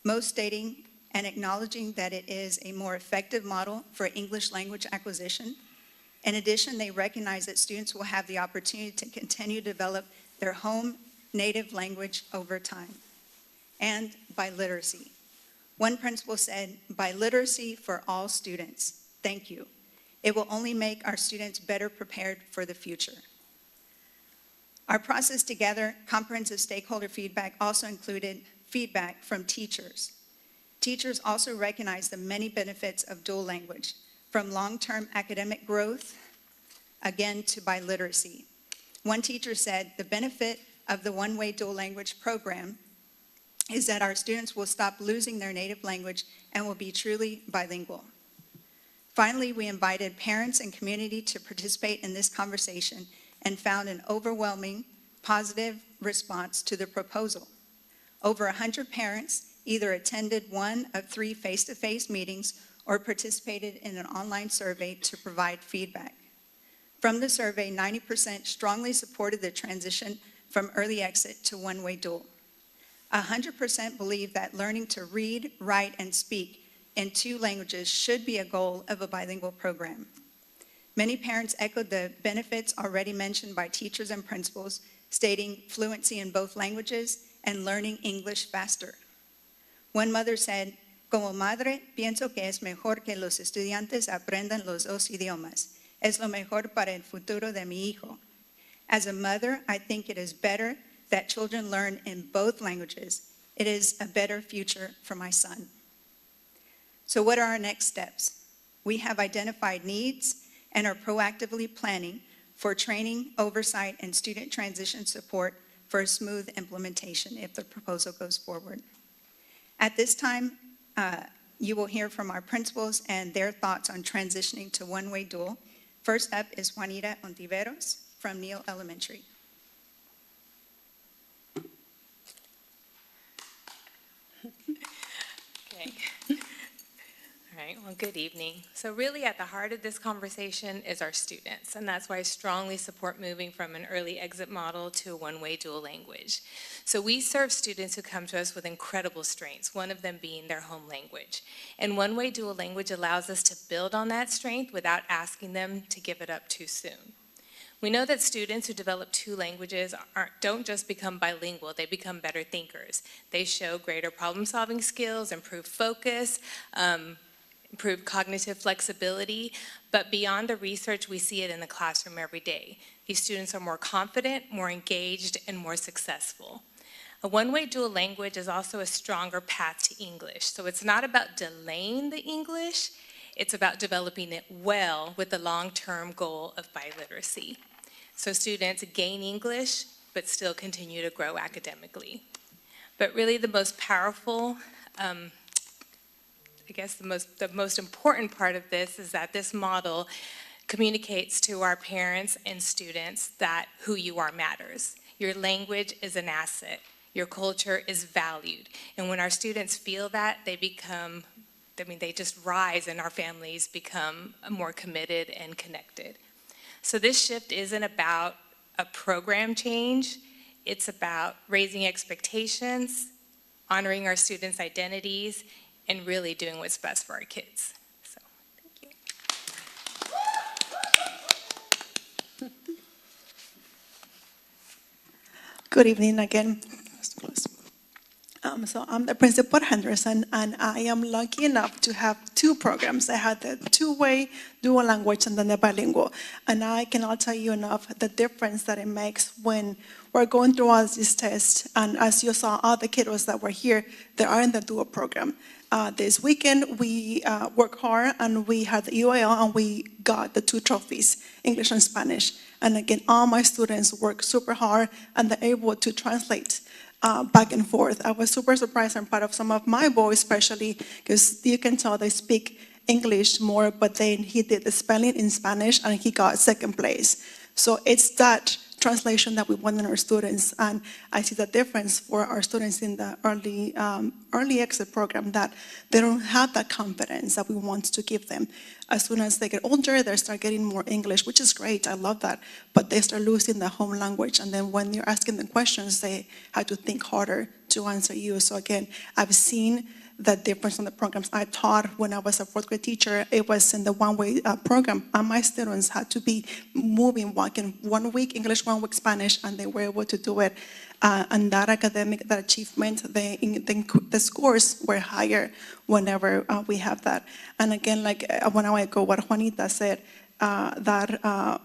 most stating and acknowledging that it is a more effective model for English language acquisition. In addition, they recognize that students will have the opportunity to continue to develop their home native language over time. And biliteracy. One principal said, "Biliteracy for all students. Thank you. It will only make our students better prepared for the future." Our process to gather comprehensive stakeholder feedback also included feedback from teachers. Teachers also recognize the many benefits of dual language, from long-term academic growth, again, to biliteracy. One teacher said, "The benefit of the one-way dual language program is that our students will stop losing their native language and will be truly bilingual." Finally, we invited parents and community to participate in this conversation and found an overwhelming positive response to the proposal. Over 100 parents either attended one of 3 face-to-face meetings or participated in an online survey to provide feedback. From the survey, 90% strongly supported the transition from early exit to one-way dual. 100% believe that learning to read, write, and speak in 2 languages should be a goal of a bilingual program. Many parents echoed the benefits already mentioned by teachers and principals, stating fluency in both languages and learning English faster. One mother said, "Como madre, pienso que es mejor que los estudiantes aprendan los 2 idiomas. Es lo mejor para el futuro de mi hijo. As a mother, I think it is better that children learn in both languages. It is a better future for my son." So what are our next steps? We have identified needs and are proactively planning for training, oversight, and student transition support for a smooth implementation if the proposal goes forward. At this time, you will hear from our principals and their thoughts on transitioning to one-way dual. First up is Juanita Ontiveros from Neal Elementary. Okay. All right, well, good evening. So really at the heart of this conversation is our students, and that's why I strongly support moving from an early exit model to a one-way dual language. So we serve students who come to us with incredible strengths, one of them being their home language. And one-way dual language allows us to build on that strength without asking them to give it up too soon. We know that students who develop 2 languages don't just become bilingual, they become better thinkers. They show greater problem-solving skills, improved focus, improved cognitive flexibility, but beyond the research, we see it in the classroom every day. These students are more confident, more engaged, and more successful. A one-way dual language is also a stronger path to English, so it's not about delaying the English, it's about developing it well with the long-term goal of biliteracy. So students gain English, but still continue to grow academically. But really the most powerful, I guess the most important part of this is that this model communicates to our parents and students that who you are matters. Your language is an asset. your culture is valued. And when our students feel that, they become, they just rise and our families become more committed and connected. So this shift isn't about a program change. It's about raising expectations, honoring our students' identities, and really doing what's best for our kids. So, thank you. Good evening again. So I'm the principal at Henderson, and I am lucky enough to have two programs. I had the two-way dual language and then the bilingual. And I cannot tell you enough the difference that it makes when we're going through all these tests. And as you saw, all the kiddos that were here, they are in the dual program. This weekend, we worked hard, and we had the UAL, and we got the 2 trophies, English and Spanish. And again, all my students work super hard, and they're able to translate back and forth. I was super surprised and proud of some of my boys, especially because you can tell they speak English more, but then he did the spelling in Spanish, and he got second place. So it's that translation that we want in our students, and I see the difference for our students in the early exit program, that they don't have that confidence that we want to give them. As soon as they get older, they start getting more English, which is great, I love that, but they start losing the home language, and then when you're asking them questions, they have to think harder to answer you. So again, I've seen the difference in the programs I taught when I was a 4th grade teacher. It was in the one-way program, and my students had to be walking 1 week English, 1 week Spanish, and they were able to do it. And that achievement, the scores were higher whenever we have that. And again, like when I go, what Juanita said, that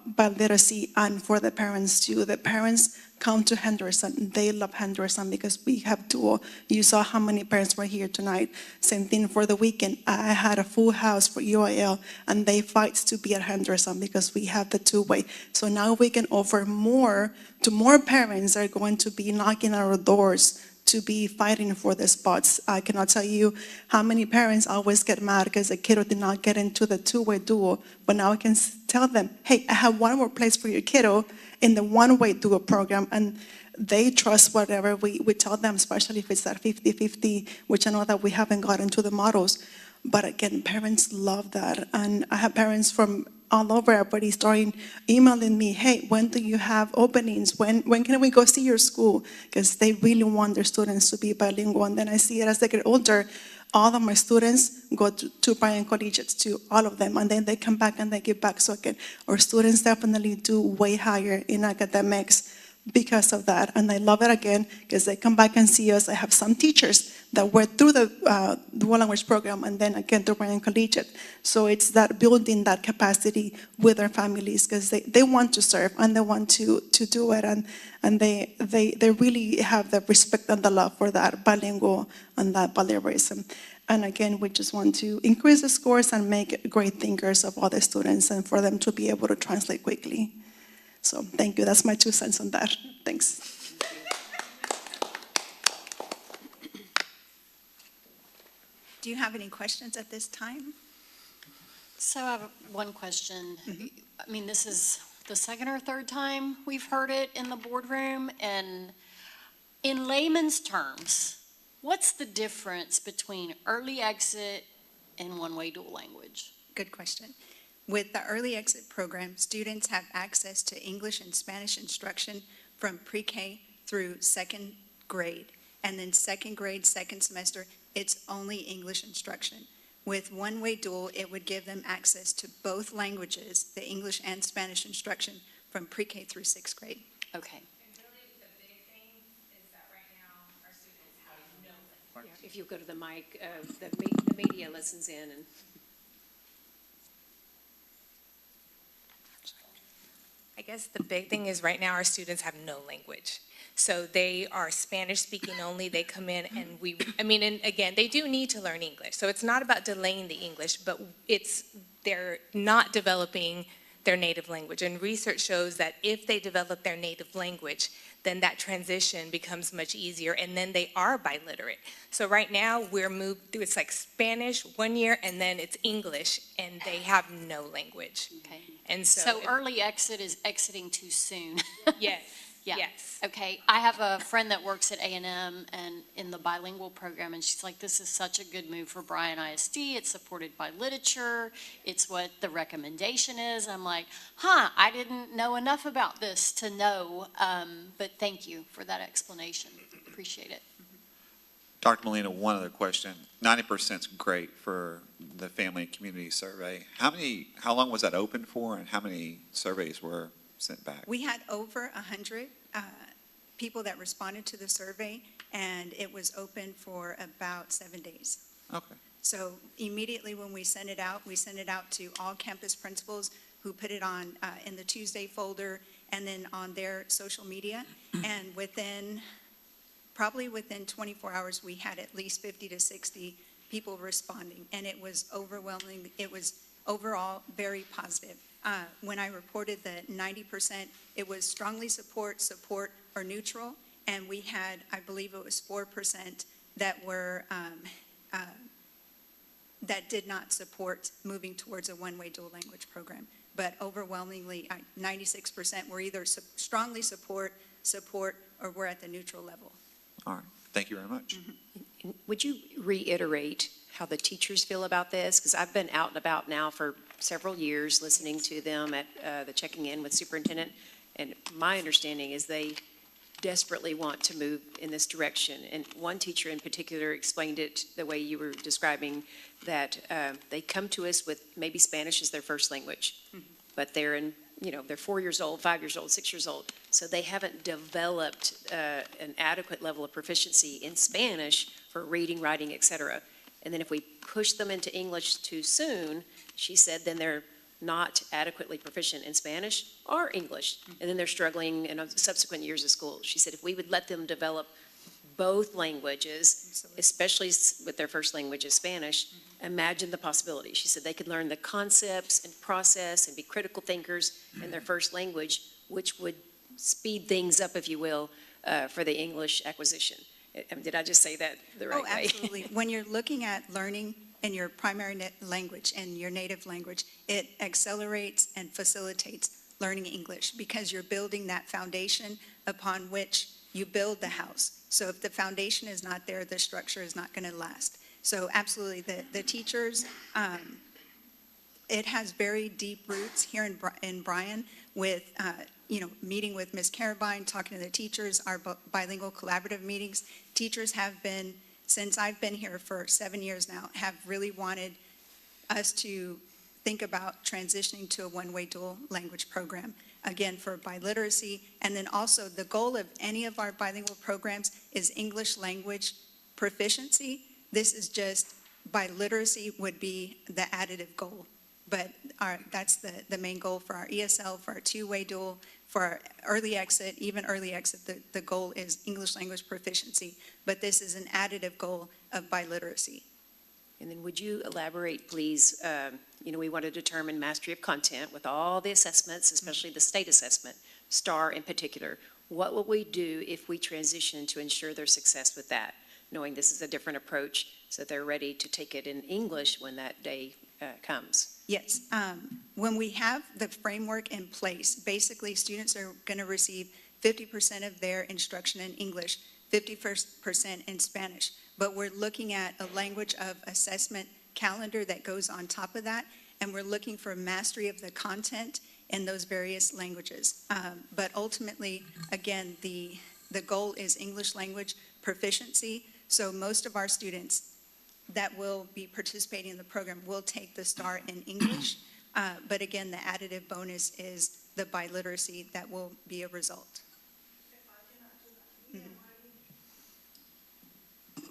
by literacy and for the parents too. The parents come to Henderson. They love Henderson because we have dual. You saw how many parents were here tonight. Same thing for the weekend. I had a full house for UIL, and they fight to be at Henderson because we have the two-way. So now we can offer more to more parents that are going to be knocking on our doors to be fighting for the spots. I cannot tell you how many parents always get mad because a kiddo did not get into the two-way dual, but now I can tell them, hey, I have one more place for your kiddo in the one-way dual program, and they trust whatever we tell them, especially if it's at 50-50, which I know that we haven't gotten to the models. But again, parents love that, and I have parents from all over, everybody starting emailing me, hey, when do you have openings? When can we go see your school? Because they really want their students to be bilingual. And then I see it as they get older, all of my students go to Bryan collegiates, to all of them, and then they come back and they give back. So again, our students definitely do way higher in academics because of that. And I love it again because they come back and see us. I have some teachers that went through the dual language program and then again to Bryan Collegiate. So it's that building that capacity with their families because they want to serve and they want to do it, and they really have the respect and the love for that bilingual and that bilingualism. And again, we just want to increase the scores and make great thinkers of all the students and for them to be able to translate quickly. So thank you. That's my 2 cents on that. Thanks. Do you have any questions at this time? So I have one question. I mean, this is the second or third time we've heard it in the boardroom, and in layman's terms, what's the difference between early exit and one-way dual language? Good question. With the early exit program, students have access to English and Spanish instruction from pre-K through 2nd grade. And then 2nd grade, 2nd semester, it's only English instruction. With one-way dual, it would give them access to both languages, the English and Spanish instruction, from pre-K through 6th grade. Okay. If you go to the mic, the media listens in and. I guess the big thing is right now our students have no language. So they are Spanish speaking only. They come in and and again, they do need to learn English. So it's not about delaying the English, but they're not developing their native language. And research shows that if they develop their native language, then that transition becomes much easier, and then they are biliterate. So right now we're moved through, it's like Spanish 1 year, and then it's English, and they have no language. Okay. And So early exit is exiting too soon. Yes. Yeah. Yes. Okay, I have a friend that works at A&M and in the bilingual program, and she's like, this is such a good move for Bryan ISD. It's supported by literature. It's what the recommendation is. I'm like, I didn't know enough about this to know, but thank you for that explanation. Appreciate it. Dr. Molina, one other question. 90% is great for the family and community survey. How long was that open for, and how many surveys were sent back? We had over 100 people that responded to the survey, and it was open for about 7 days. Okay. So immediately when we sent it out to all campus principals who put it on in the Tuesday folder and then on their social media. And probably within 24 hours, we had at least 50 to 60 people responding, and it was overwhelming. It was overall very positive. When I reported the 90%, it was strongly support, or neutral, and we had, I believe it was 4% that were that did not support moving towards a one-way dual language program. But overwhelmingly, 96% were either strongly support, or we're at the neutral level. All right. Thank you very much. Would you reiterate how the teachers feel about this? Because I've been out and about now for several years listening to them at the checking in with superintendent, and my understanding is they desperately want to move in this direction. And one teacher in particular explained it the way you were describing, that they come to us with maybe Spanish as their first language, but they're they're 4 years old, 5 years old, 6 years old, so they haven't developed an adequate level of proficiency in Spanish for reading, writing, et cetera. And then if we push them into English too soon, she said, then they're not adequately proficient in Spanish or English, and then they're struggling in subsequent years of school. She said if we would let them develop both languages, especially with their first language is Spanish, imagine the possibility. She said they could learn the concepts and process and be critical thinkers in their first language, which would speed things up, if you will, for the English acquisition. Did I just say that the right way? Oh, absolutely. When you're looking at learning in your primary language and your native language, it accelerates and facilitates learning English because you're building that foundation upon which you build the house. So if the foundation is not there, the structure is not going to last. So absolutely, the teachers, it has very deep roots here in Bryan with, meeting with Ms. Carabine, talking to the teachers, our bilingual collaborative meetings. Teachers have been, since I've been here for 7 years now, have really wanted us to think about transitioning to a one-way dual language program, again, for biliteracy. And then also the goal of any of our bilingual programs is English language proficiency. This is just, biliteracy would be the additive goal. But that's the main goal for our ESL, for our two-way dual, for our early exit, even early exit, the goal is English language proficiency. But this is an additive goal of biliteracy. And then would you elaborate, please? We want to determine mastery of content with all the assessments, especially the state assessment, STAR in particular. What will we do if we transition to ensure their success with that, knowing this is a different approach so they're ready to take it in English when that day comes? Yes. When we have the framework in place, basically students are going to receive 50% of their instruction in English, 50% in Spanish. But we're looking at a language of assessment calendar that goes on top of that, and we're looking for mastery of the content in those various languages. But ultimately, again, the goal is English language proficiency. So most of our students that will be participating in the program will take the STAR in English. But again, the additive bonus is the biliteracy that will be a result.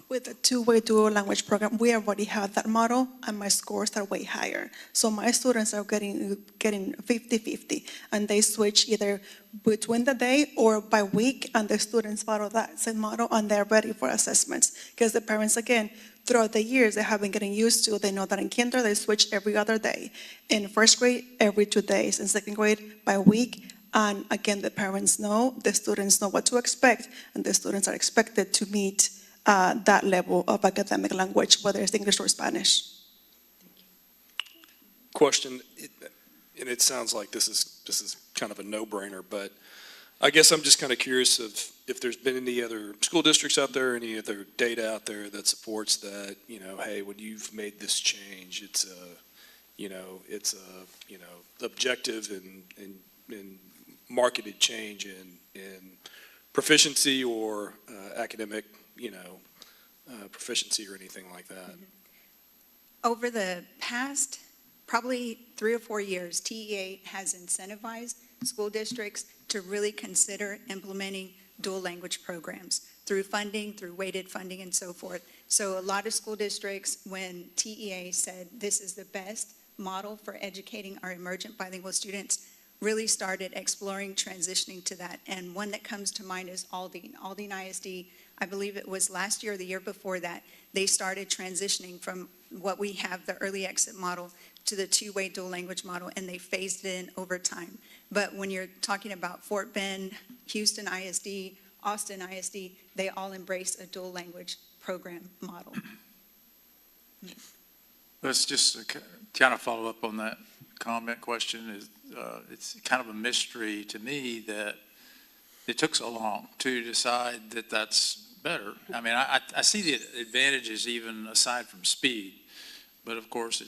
With the two-way dual language program, we already have that model, and my scores are way higher. So my students are getting 50-50, and they switch either between the day or by week, and the students follow that same model, and they're ready for assessments. Because the parents, again, throughout the years, they have been getting used to, they know that in kinder, they switch every other day. In first grade, every 2 days. In second grade, by week. And again, the parents know, the students know what to expect, and the students are expected to meet that level of academic language, whether it's English or Spanish. Question, and it sounds like this is kind of a no-brainer, but I guess I'm just kind of curious if there's been any other school districts out there, any other data out there that supports that, hey, when you've made this change, it's a objective and marketed change in proficiency or academic, proficiency or anything like that. Over the past probably 3 or 4 years, TEA has incentivized school districts to really consider implementing dual language programs through funding, through weighted funding and so forth. So a lot of school districts, when TEA said this is the best model for educating our emergent bilingual students, really started exploring transitioning to that. And one that comes to mind is Aldine. Aldine ISD, I believe it was last year or the year before that, they started transitioning from what we have, the early exit model, to the two-way dual language model, and they phased it in over time. But when you're talking about Fort Bend, Houston ISD, Austin ISD, they all embrace a dual language program model. Let's just kind of follow up on that comment question. It's kind of a mystery to me that it took so long to decide that that's better. I mean, I see the advantages even aside from speed, but of course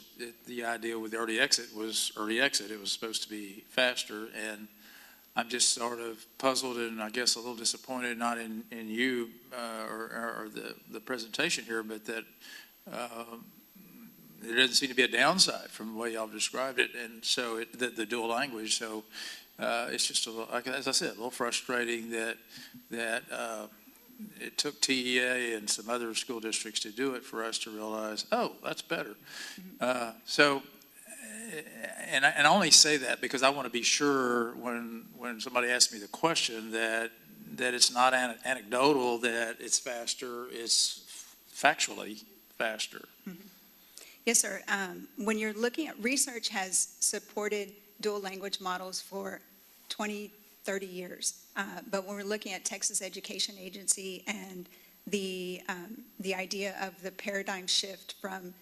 the idea with the early exit was early exit. It was supposed to be faster, and I'm just sort of puzzled and I guess a little disappointed, not in you or the presentation here, but that there doesn't seem to be a downside from the way y'all described it, and so the dual language. So it's just a little, as I said, a little frustrating that it took TEA and some other school districts to do it for us to realize, oh, that's better. So, and I only say that because I want to be sure when somebody asks me the question that it's not anecdotal, that it's faster, it's factually faster. Yes, sir. When you're looking at, research has supported dual language models for 20, 30 years. But when we're looking at Texas Education Agency and the idea of the paradigm shift from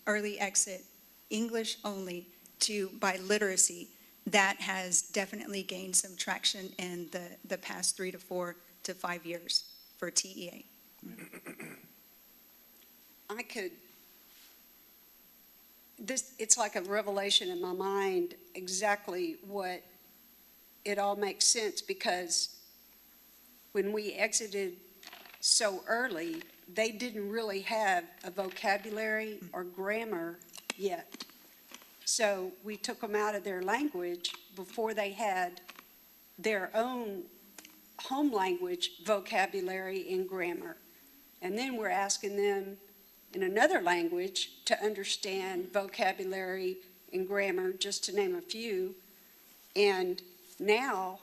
early exit English only to biliteracy, that has definitely gained some traction in the past 3 to 4 to 5 years for TEA. It's like a revelation in my mind exactly what it all makes sense, because when we exited so early, they didn't really have a vocabulary or grammar yet. So we took them out of their language before they had their own home language vocabulary and grammar. And then we're asking them in another language to understand vocabulary and grammar, just to name a few. And now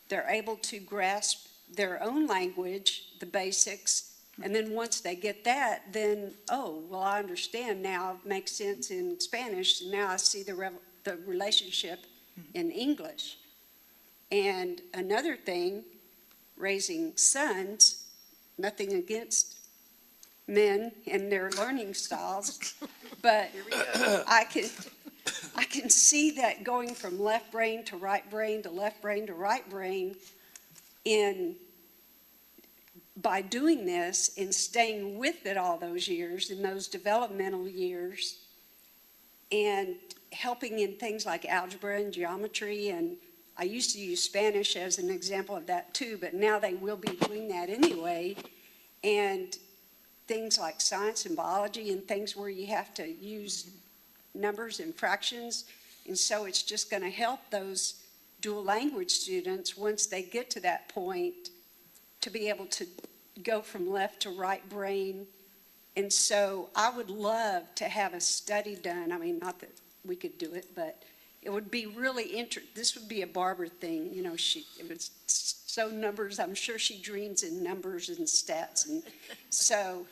they're able to grasp their own language, the basics, and then once they get that, then, oh, well, I understand now, it makes sense in Spanish, and now I see the relationship in English. And another thing, raising sons, nothing against men and their learning styles, but I can see that going from left brain to right brain to left brain to right brain by doing this and staying with it all those years, in those developmental years, and helping in things like algebra and geometry. And I used to use Spanish as an example of that too, but now they will be doing that anyway. And things like science and biology and things where you have to use numbers and fractions. And so it's just going to help those dual language students, once they get to that point, to be able to go from left to right brain. And so I would love to have a study done. I mean, not that we could do it, but it would be really interesting. This would be a Barbara thing. You know, it was so numbers. I'm sure she dreams in numbers and stats. And so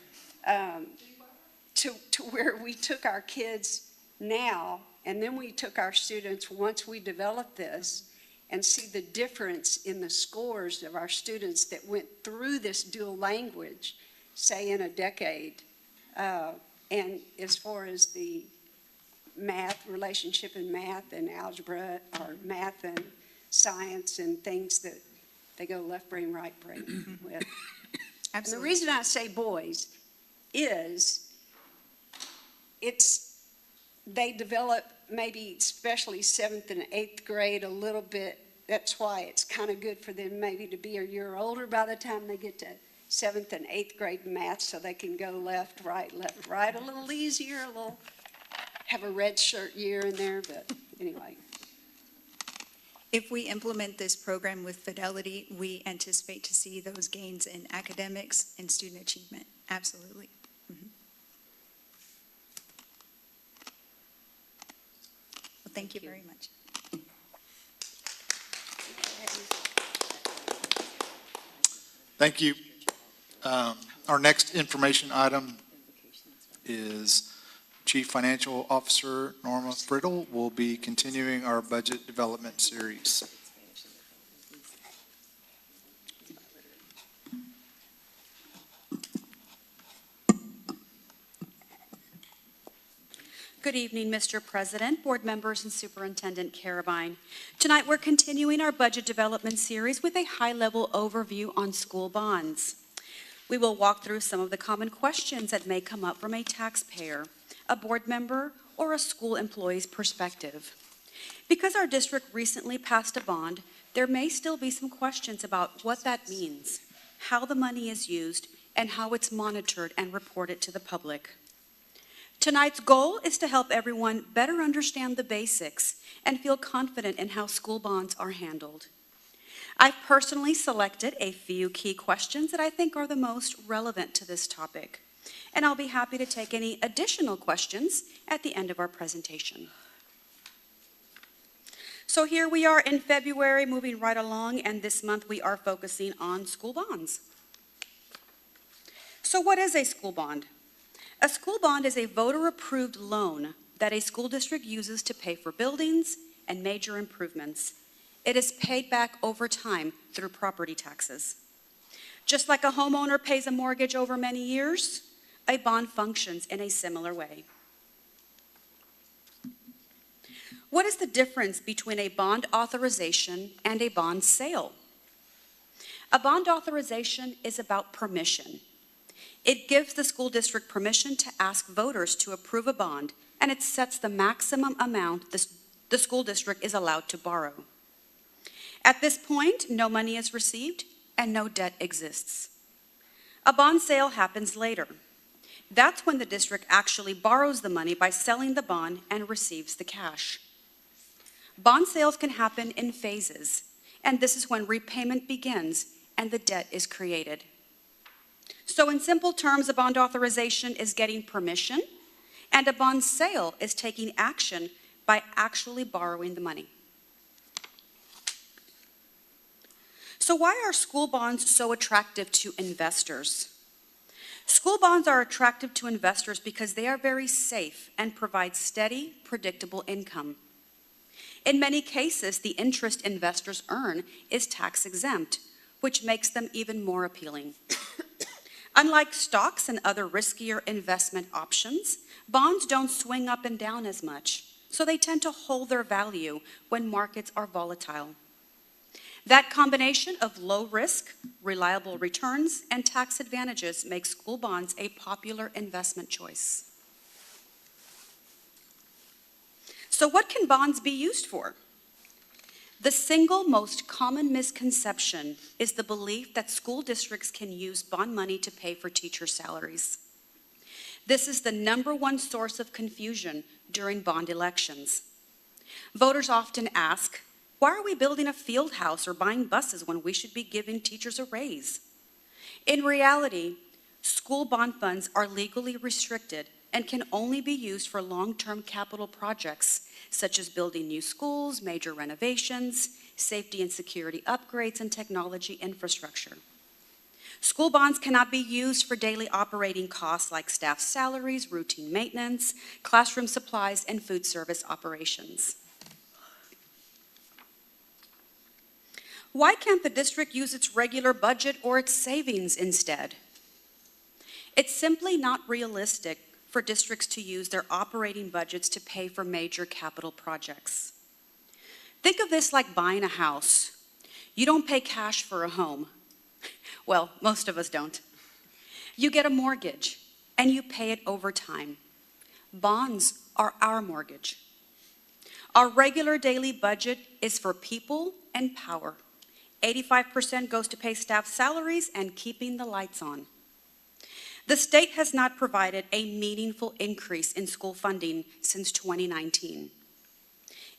to where we took our kids now, and then we took our students once we developed this, and see the difference in the scores of our students that went through this dual language, say in a decade. And as far as the math, relationship in math and algebra, or math and science and things that They go left brain, right brain with. And the Absolutely. reason I say boys is they develop maybe especially 7th and 8th grade a little bit. That's why it's kind of good for them maybe to be a year older by the time they get to 7th and 8th grade math, so they can go left, right, a little easier, have a red shirt year in there, but anyway. If we implement this program with fidelity, we anticipate to see those gains in academics and student achievement. Absolutely. Mhm. Well, thank you very much. Thank you. Our next information item is Chief Financial Officer Norma Friddle will be continuing our budget development series. Good evening, Mr. President, board members, and Superintendent Carabine. Tonight, we're continuing our budget development series with a high-level overview on school bonds. We will walk through some of the common questions that may come up from a taxpayer, a board member, or a school employee's perspective. Because our district recently passed a bond, there may still be some questions about what that means, how the money is used, and how it's monitored and reported to the public. Tonight's goal is to help everyone better understand the basics and feel confident in how school bonds are handled. I've personally selected a few key questions that I think are the most relevant to this topic, and I'll be happy to take any additional questions at the end of our presentation. So here we are in February, moving right along, and this month we are focusing on school bonds. So what is a school bond? A school bond is a voter-approved loan that a school district uses to pay for buildings and major improvements. It is paid back over time through property taxes. Just like a homeowner pays a mortgage over many years, a bond functions in a similar way. What is the difference between a bond authorization and a bond sale? A bond authorization is about permission. It gives the school district permission to ask voters to approve a bond, and it sets the maximum amount the school district is allowed to borrow. At this point, no money is received and no debt exists. A bond sale happens later. That's when the district actually borrows the money by selling the bond and receives the cash. Bond sales can happen in phases, and this is when repayment begins and the debt is created. So in simple terms, a bond authorization is getting permission, and a bond sale is taking action by actually borrowing the money. So why are school bonds so attractive to investors? School bonds are attractive to investors because they are very safe and provide steady, predictable income. In many cases, the interest investors earn is tax exempt, which makes them even more appealing. Unlike stocks and other riskier investment options, bonds don't swing up and down as much, so they tend to hold their value when markets are volatile. That combination of low risk, reliable returns, and tax advantages makes school bonds a popular investment choice. So what can bonds be used for? The single most common misconception is the belief that school districts can use bond money to pay for teacher salaries. This is the #1 source of confusion during bond elections. Voters often ask, why are we building a field house or buying buses when we should be giving teachers a raise? In reality, school bond funds are legally restricted and can only be used for long-term capital projects such as building new schools, major renovations, safety and security upgrades, and technology infrastructure. School bonds cannot be used for daily operating costs like staff salaries, routine maintenance, classroom supplies, and food service operations. Why can't the district use its regular budget or its savings instead? It's simply not realistic for districts to use their operating budgets to pay for major capital projects. Think of this like buying a house. You don't pay cash for a home. Well, most of us don't. You get a mortgage, and you pay it over time. Bonds are our mortgage. Our regular daily budget is for people and power. 85% goes to pay staff salaries and keeping the lights on. The state has not provided a meaningful increase in school funding since 2019.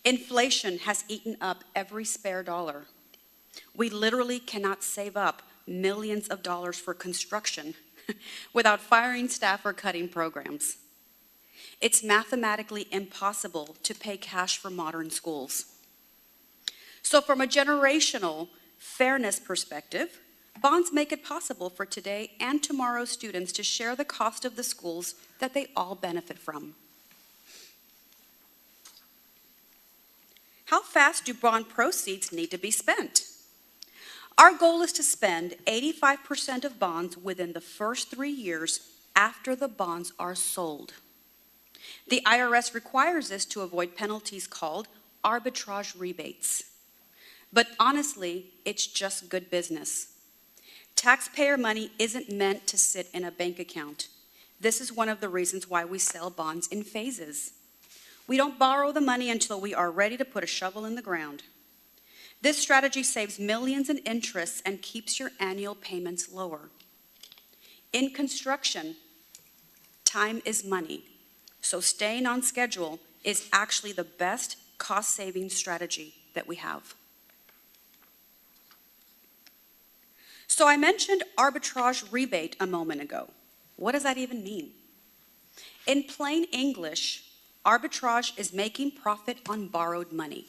Inflation has eaten up every spare dollar. We literally cannot save up millions of dollars for construction without firing staff or cutting programs. It's mathematically impossible to pay cash for modern schools. So from a generational fairness perspective, bonds make it possible for today and tomorrow's students to share the cost of the schools that they all benefit from. How fast do bond proceeds need to be spent? Our goal is to spend 85% of bonds within the first 3 years after the bonds are sold. The IRS requires this to avoid penalties called arbitrage rebates. But honestly, it's just good business. Taxpayer money isn't meant to sit in a bank account. This is one of the reasons why we sell bonds in phases. We don't borrow the money until we are ready to put a shovel in the ground. This strategy saves millions in interest and keeps your annual payments lower. In construction, time is money, so staying on schedule is actually the best cost-saving strategy that we have. So I mentioned arbitrage rebate a moment ago. What does that even mean? In plain English, arbitrage is making profit on borrowed money.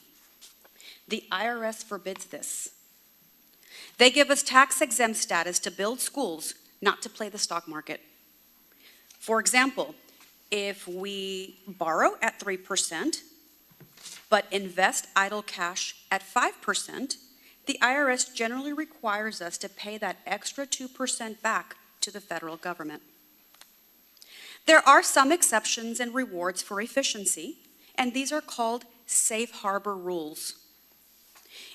The IRS forbids this. They give us tax-exempt status to build schools, not to play the stock market. For example, if we borrow at 3%, but invest idle cash at 5%, the IRS generally requires us to pay that extra 2% back to the federal government. There are some exceptions and rewards for efficiency, and these are called safe harbor rules.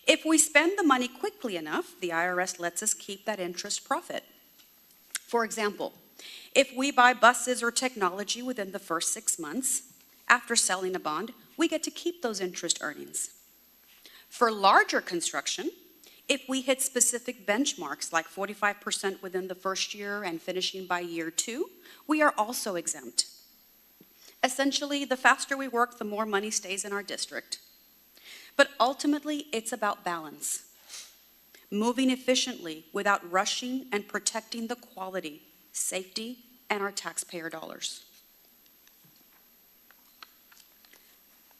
If we spend the money quickly enough, the IRS lets us keep that interest profit. For example, if we buy buses or technology within the first 6 months, after selling a bond, we get to keep those interest earnings. For larger construction, if we hit specific benchmarks like 45% within the first year and finishing by year 2, we are also exempt. Essentially, the faster we work, the more money stays in our district. But ultimately, it's about balance. Moving efficiently without rushing and protecting the quality, safety, and our taxpayer dollars.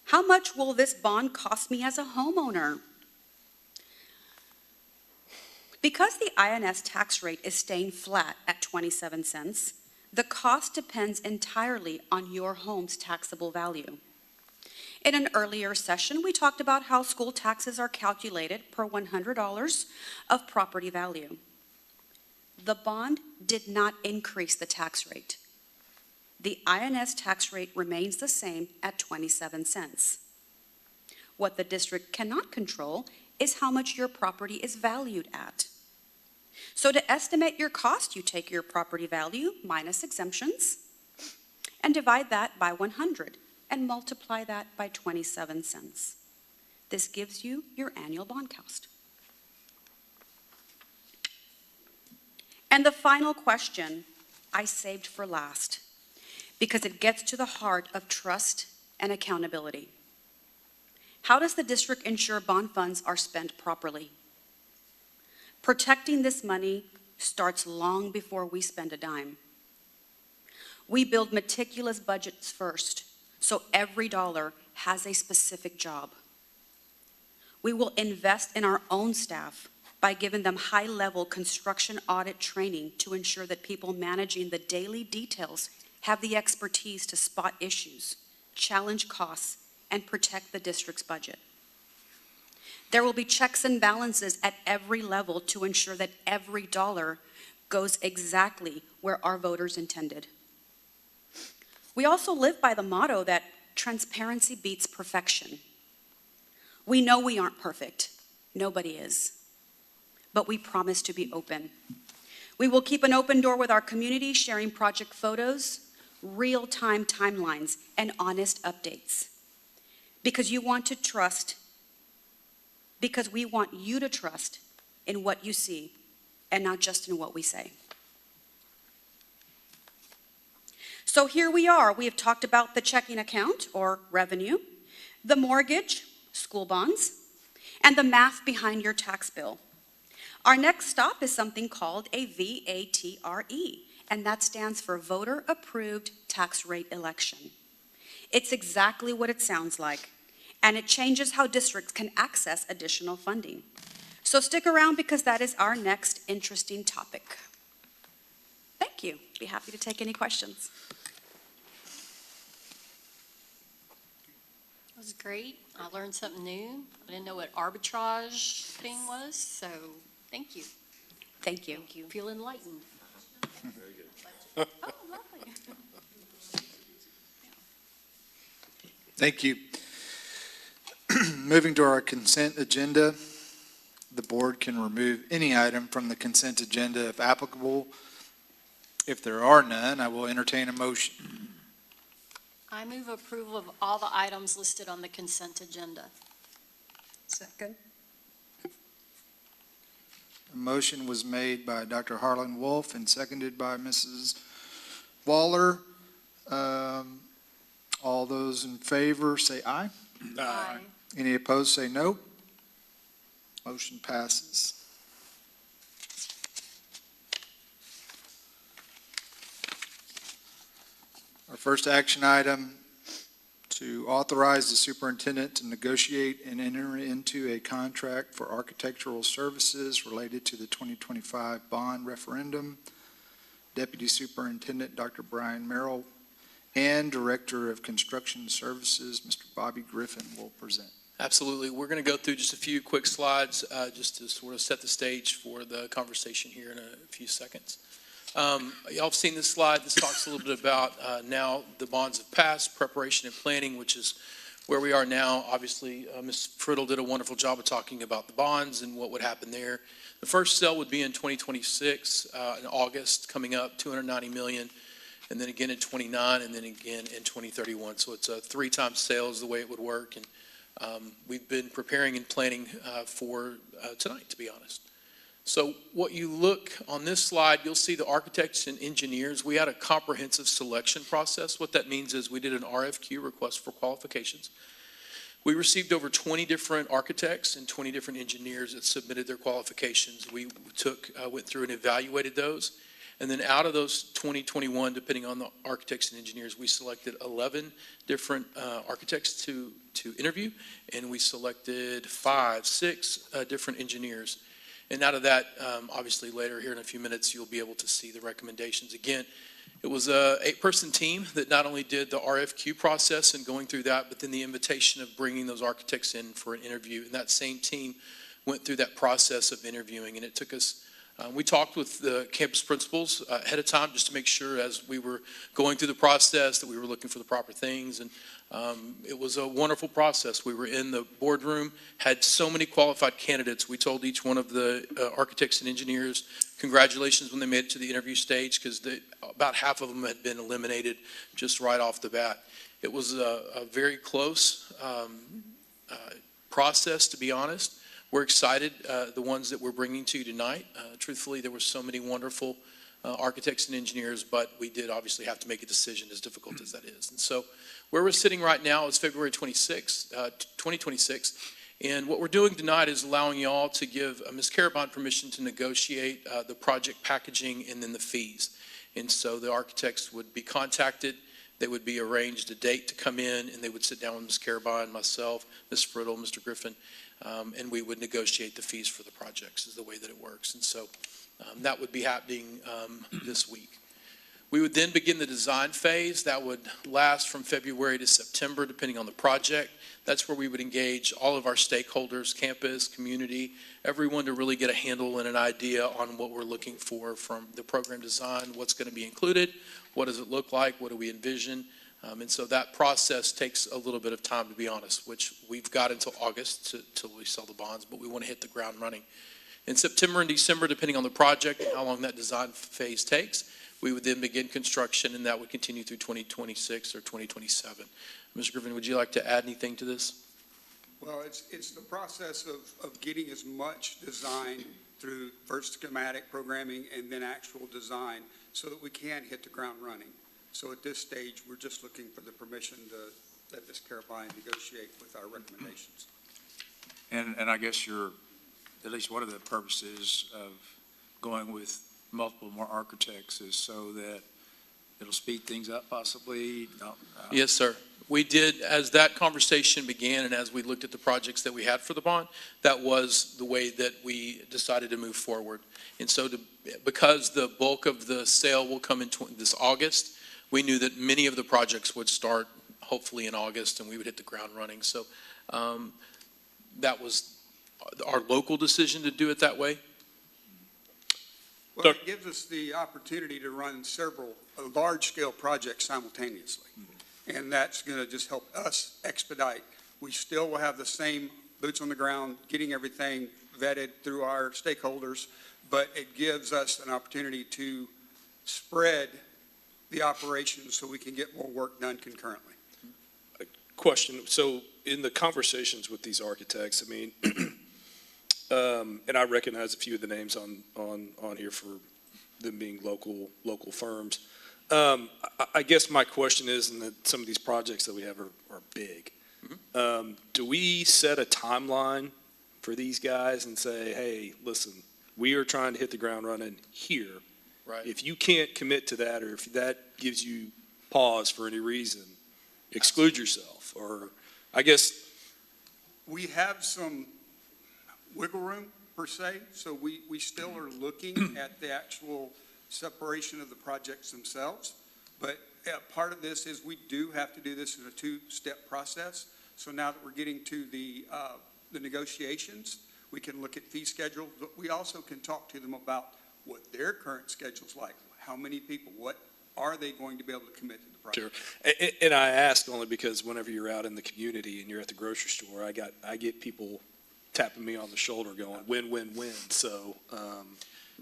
How much will this bond cost me as a homeowner? Because the INS tax rate is staying flat at 27 cents, the cost depends entirely on your home's taxable value. In an earlier session, we talked about how school taxes are calculated per $100 of property value. The bond did not increase the tax rate. The INS tax rate remains the same at 27 cents. What the district cannot control is how much your property is valued at. So to estimate your cost, you take your property value minus exemptions and divide that by 100 and multiply that by 27 cents. This gives you your annual bond cost. And the final question I saved for last because it gets to the heart of trust and accountability. How does the district ensure bond funds are spent properly? Protecting this money starts long before we spend a dime. We build meticulous budgets first, so every dollar has a specific job. We will invest in our own staff by giving them high-level construction audit training to ensure that people managing the daily details have the expertise to spot issues, challenge costs, and protect the district's budget. There will be checks and balances at every level to ensure that every dollar goes exactly where our voters intended. We also live by the motto that transparency beats perfection. We know we aren't perfect. Nobody is. but we promise to be open. We will keep an open door with our community, sharing project photos, real-time timelines, and honest updates. Because we want you to trust in what you see and not just in what we say. So here we are. We have talked about the checking account, or revenue, the mortgage, school bonds, and the math behind your tax bill. Our next stop is something called a VATRE, and that stands for Voter Approved Tax Rate Election. It's exactly what it sounds like, and it changes how districts can access additional funding. So stick around because that is our next interesting topic. Thank you. Be happy to take any questions. It was great. I learned something new. I didn't know what arbitrage thing was, so thank you. Thank you. Thank you. Feel enlightened. Very good. Oh, lovely. Thank you. Moving to our consent agenda, the board can remove any item from the consent agenda if applicable. If there are none, I will entertain a motion. I move approval of all the items listed on the consent agenda. Second. A motion was made by Dr. Harlan Wolf and seconded by Mrs. Waller. All those in favor say aye. Aye. Any opposed say no. Motion passes. Our first action item, to authorize the superintendent to negotiate and enter into a contract for architectural services related to the 2025 bond referendum. Deputy Superintendent Dr. Bryan Merrill and Director of Construction Services, Mr. Bobby Griffin, will present. Absolutely. We're going to go through just a few quick slides just to sort of set the stage for the conversation here in a few seconds. Y'all have seen this slide. This talks a little bit about now the bonds have passed, preparation and planning, which is where we are now. Obviously, Ms. Friddle did a wonderful job of talking about the bonds and what would happen there. The first sale would be in 2026, in August, coming up, $290 million, and then again in 29, and then again in 2031. So it's a 3-time sale is the way it would work. And we've been preparing and planning for tonight, to be honest. So what you look on this slide, you'll see the architects and engineers. We had a comprehensive selection process. What that means is we did an RFQ, request for qualifications. We received over 20 different architects and 20 different engineers that submitted their qualifications. We went through and evaluated those. And then out of those 2021, depending on the architects and engineers, we selected 11 different architects to interview, and we selected 6 different engineers. And out of that, obviously later here in a few minutes, you'll be able to see the recommendations. Again, it was a 8-person team that not only did the RFQ process and going through that, but then the invitation of bringing those architects in for an interview. And that same team went through that process of interviewing, and it took us we talked with the campus principals ahead of time just to make sure as we were going through the process that we were looking for the proper things. And it was a wonderful process. We were in the boardroom, had so many qualified candidates. We told each one of the architects and engineers, congratulations when they made it to the interview stage, because about half of them had been eliminated just right off the bat. It was a very close process, to be honest. We're excited, the ones that we're bringing to you tonight. Truthfully, there were so many wonderful architects and engineers, but we did obviously have to make a decision, as difficult as that is. And so where we're sitting right now is February 26, 2026. And what we're doing tonight is allowing you all to give Ms. Carabine permission to negotiate the project packaging and then the fees. And so the architects would be contacted. They would be arranged a date to come in, and they would sit down with Ms. Carabine, myself, Ms. Friddle, Mr. Griffin, and we would negotiate the fees for the projects is the way that it works. And so that would be happening this week. We would then begin the design phase. That would last from February to September, depending on the project. That's where we would engage all of our stakeholders, campus, community, everyone to really get a handle and an idea on what we're looking for from the program design, what's going to be included, what does it look like, what do we envision. And so that process takes a little bit of time, to be honest, which we've got until August till we sell the bonds, but we want to hit the ground running. In September and December, depending on the project and how long that design phase takes, we would then begin construction, and that would continue through 2026 or 2027. Mr. Griffin, would you like to add anything to this? Well, it's the process of getting as much design through first schematic programming and then actual design so that we can hit the ground running. So at this stage, we're just looking for the permission to let Ms. Carabine negotiate with our recommendations. And I guess at least one of the purposes of going with multiple more architects is so that it'll speed things up possibly? Yes, sir. We did, as that conversation began and as we looked at the projects that we had for the bond, that was the way that we decided to move forward. And so because the bulk of the sale will come in this August, we knew that many of the projects would start hopefully in August and we would hit the ground running. So that was our local decision to do it that way. Well, it gives us the opportunity to run several large-scale projects simultaneously. And that's going to just help us expedite. We still will have the same boots on the ground, getting everything vetted through our stakeholders, but it gives us an opportunity to spread the operations so we can get more work done concurrently. Question. So in the conversations with these architects, I mean, and I recognize a few of the names on here for them being local firms. I guess my question is, and that some of these projects that we have are big. Do we set a timeline for these guys and say, hey, listen, we are trying to hit the ground running here. Right. If you can't commit to that, or if that gives you pause for any reason, exclude yourself, or I guess. We have some wiggle room per se, so we still are looking at the actual separation of the projects themselves. But part of this is we do have to do this in a two-step process. So now that we're getting to the negotiations, we can look at fee schedule, but we also can talk to them about what their current schedule's like. How many people, what are they going to be able to commit to the project? Sure. And I ask only because whenever you're out in the community and you're at the grocery store, I get people tapping me on the shoulder going, win, win, win. So,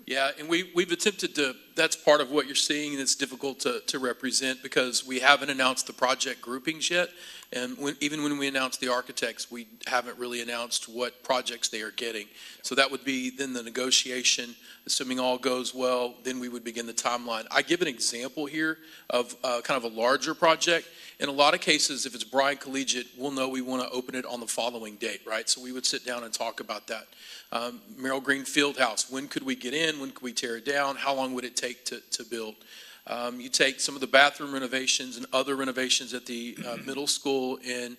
yeah, and we've attempted to, that's part of what you're seeing that's difficult to represent because we haven't announced the project groupings yet. And even when we announced the architects, we haven't really announced what projects they are getting. So that would be then the negotiation, assuming all goes well, then we would begin the timeline. I give an example here of kind of a larger project. In a lot of cases, if it's Bryan Collegiate, we'll know we want to open it on the following date, right? So we would sit down and talk about that. Merrill Green Fieldhouse, when could we get in? When could we tear it down? How long would it take to build? You take some of the bathroom renovations and other renovations at the middle school and